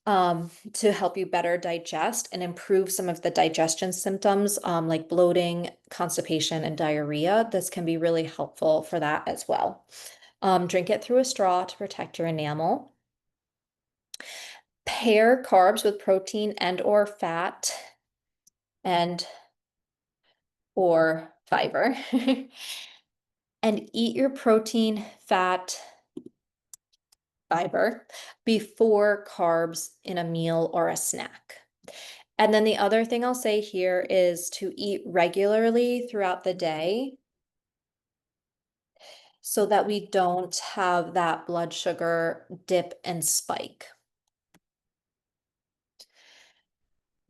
to help you better digest and improve some of the digestion symptoms, like bloating, constipation, and diarrhea. This can be really helpful for that as well. Drink it through a straw to protect your enamel. Pair carbs with protein and or fat and or fiber. And eat your protein, fat, fiber before carbs in a meal or a snack. And then the other thing I'll say here is to eat regularly throughout the day so that we don't have that blood sugar dip and spike.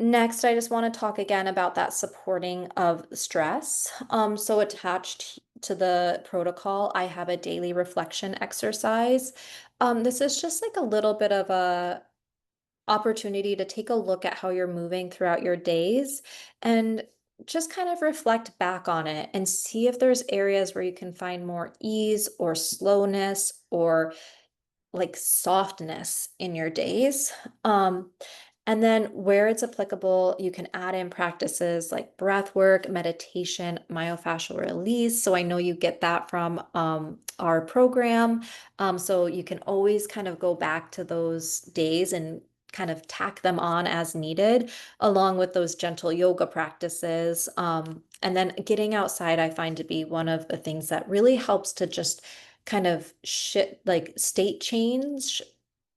Next, I just want to talk again about that supporting of stress. So attached to the protocol, I have a daily reflection exercise. This is just like a little bit of a opportunity to take a look at how you're moving throughout your days and just kind of reflect back on it and see if there's areas where you can find more ease or slowness or like softness in your days. And then where it's applicable, you can add in practices like breath work, meditation, myofascial release. So I know you get that from our program. So you can always kind of go back to those days and kind of tack them on as needed, along with those gentle yoga practices. And then getting outside, I find to be one of the things that really helps to just kind of state change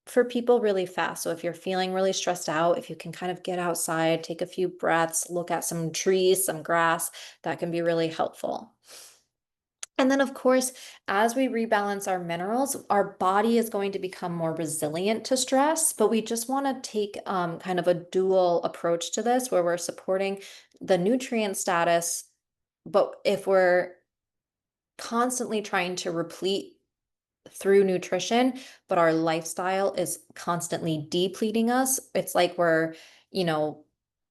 for people really fast. So if you're feeling really stressed out, if you can kind of get outside, take a few breaths, look at some trees, some grass, that can be really helpful. And then, of course, as we rebalance our minerals, our body is going to become more resilient to stress. But we just want to take kind of a dual approach to this where we're supporting the nutrient status. But if we're constantly trying to replete through nutrition, but our lifestyle is constantly depleting us, it's like we're, you know,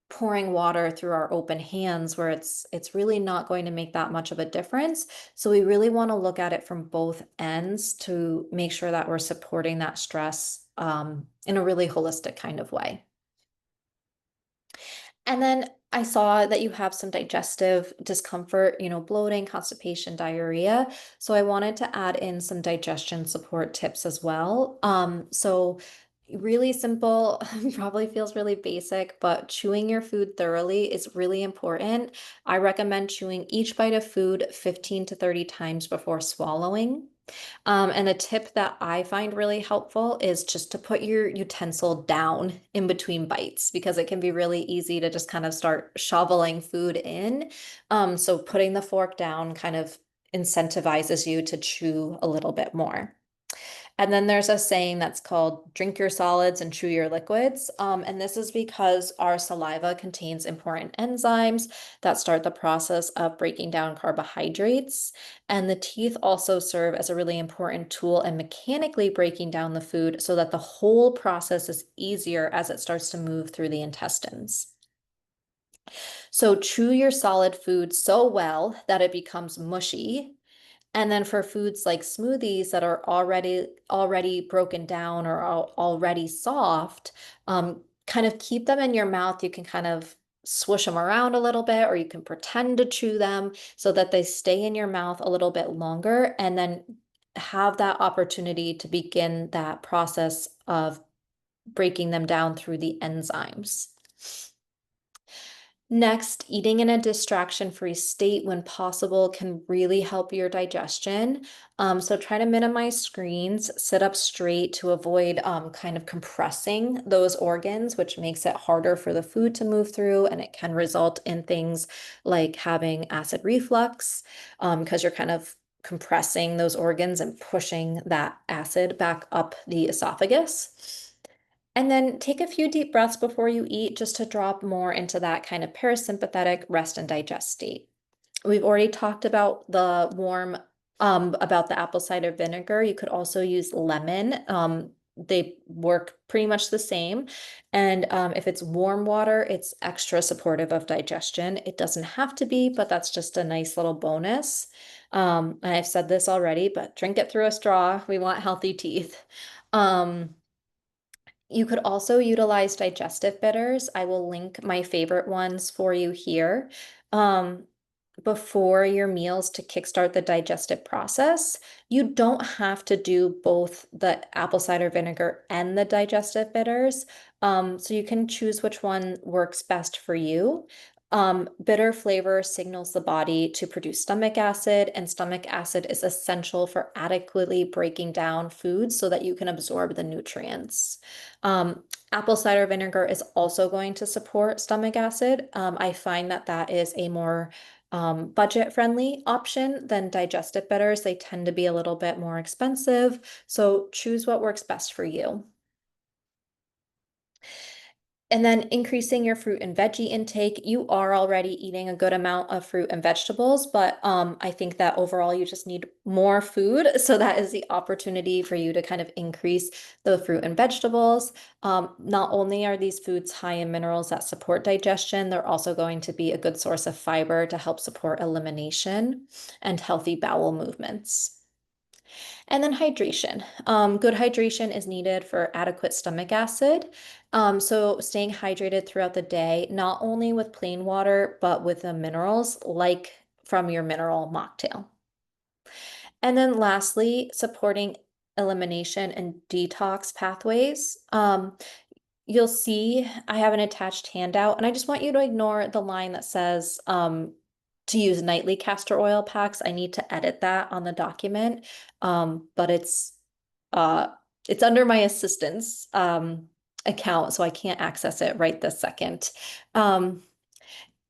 pouring water through our open hands where it's really not going to make that much of a difference. So we really want to look at it from both ends to make sure that we're supporting that stress in a really holistic kind of way. And then I saw that you have some digestive discomfort, bloating, constipation, diarrhea. So I wanted to add in some digestion support tips as well. So really simple, probably feels really basic, but chewing your food thoroughly is really important. I recommend chewing each bite of food 15 to 30 times before swallowing. And a tip that I find really helpful is just to put your utensil down in between bites because it can be really easy to just kind of start shoveling food in. So putting the fork down kind of incentivizes you to chew a little bit more. And then there's a saying that's called drink your solids and chew your liquids. And this is because our saliva contains important enzymes that start the process of breaking down carbohydrates. And the teeth also serve as a really important tool in mechanically breaking down the food so that the whole process is easier as it starts to move through the intestines. So chew your solid food so well that it becomes mushy, and then for foods like smoothies that are already broken down or already soft, kind of keep them in your mouth. You can kind of swoosh them around a little bit, or you can pretend to chew them so that they stay in your mouth a little bit longer, and then have that opportunity to begin that process of breaking them down through the enzymes. Next, eating in a distraction-free state when possible can really help your digestion. So try to minimize screens, sit up straight to avoid kind of compressing those organs, which makes it harder for the food to move through, and it can result in things like having acid reflux, because you're kind of compressing those organs and pushing that acid back up the esophagus. And then take a few deep breaths before you eat just to drop more into that kind of parasympathetic rest and digest state. We've already talked about the about the apple cider vinegar. You could also use lemon. They work pretty much the same. And if it's warm water, it's extra supportive of digestion. It doesn't have to be, but that's just a nice little bonus. And I've said this already, but drink it through a straw. We want healthy teeth. Um, you could also utilize digestive bitters. I will link my favorite ones for you here. Um, before your meals to kickstart the digestive process. You don't have to do both the apple cider vinegar and the digestive bitters. So you can choose which one works best for you. Bitter flavor signals the body to produce stomach acid, and stomach acid is essential for adequately breaking down foods so that you can absorb the nutrients. Apple cider vinegar is also going to support stomach acid. I find that that is a more budget-friendly option than digestive bitters. They tend to be a little bit more expensive, so choose what works best for you. And then increasing your fruit and veggie intake. You are already eating a good amount of fruit and vegetables, but I think that overall you just need more food. So that is the opportunity for you to kind of increase the fruit and vegetables. Not only are these foods high in minerals that support digestion, they're also going to be a good source of fiber to help support elimination and healthy bowel movements. And then hydration. Good hydration is needed for adequate stomach acid. So staying hydrated throughout the day, not only with plain water, but with the minerals like from your mineral mocktail. And then lastly, supporting elimination and detox pathways. You'll see I have an attached handout, and I just want you to ignore the line that says to use nightly castor oil packs. I need to edit that on the document. But uh it's under my assistant's account, so I can't access it right this second. Um,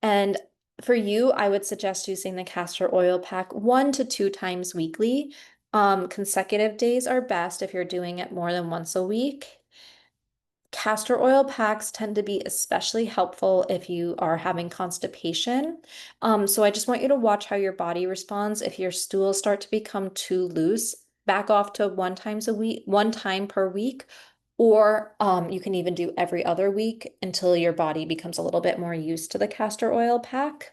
and for you, I would suggest using the castor oil pack 1 to 2 times weekly. Consecutive days are best if you're doing it more than once a week. Castor oil packs tend to be especially helpful if you are having constipation. So I just want you to watch how your body responds. If your stools start to become too loose, back off to 1 times a week, 1 time per week, or you can even do every other week until your body becomes a little bit more used to the castor oil pack.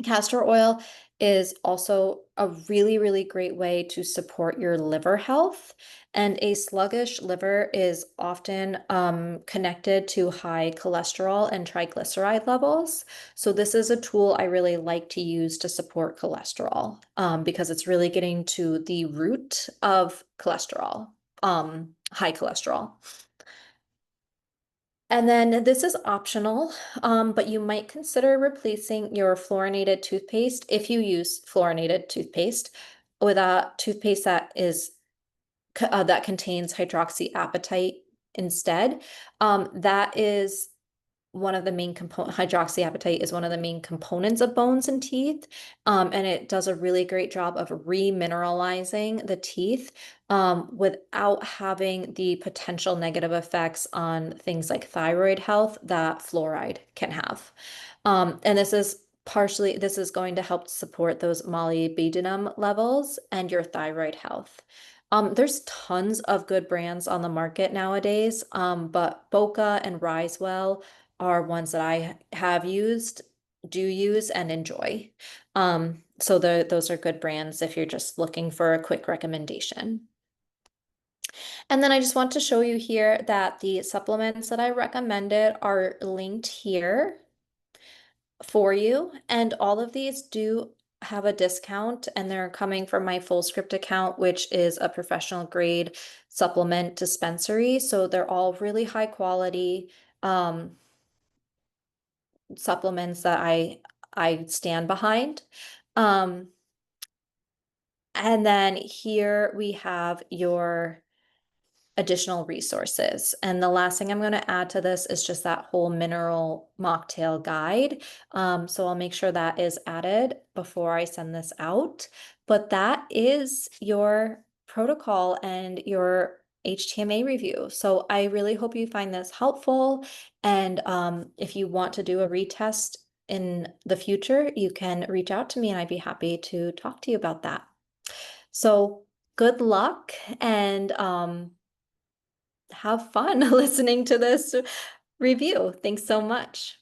Castor oil is also a really, really great way to support your liver health. And a sluggish liver is often connected to high cholesterol and triglyceride levels. So this is a tool I really like to use to support cholesterol because it's really getting to the root of cholesterol, high cholesterol. And then this is optional, but you might consider replacing your fluorinated toothpaste if you use fluorinated toothpaste with a toothpaste that contains hydroxyapatite instead. That is one of the main component hydroxyapatite is one of the main components of bones and teeth, and it does a really great job of remineralizing the teeth without having the potential negative effects on things like thyroid health that fluoride can have. And this is going to help support those molybdenum levels and your thyroid health. There's tons of good brands on the market nowadays, but Boca and Risewell are ones that I have used, do use, and enjoy. So those are good brands if you're just looking for a quick recommendation. And then I just want to show you here that the supplements that I recommended are linked here for you. And all of these do have a discount, and they're coming from my Fullscript account, which is a professional grade supplement dispensary. So they're all really high quality supplements that I stand behind. Um, and then here we have your additional resources. And the last thing I'm going to add to this is just that whole mineral mocktail guide. So I'll make sure that is added before I send this out. But that is your protocol and your HTMA review. So I really hope you find this helpful. And if you want to do a retest in the future, you can reach out to me and I'd be happy to talk to you about that. So good luck and have fun listening to this review. Thanks so much.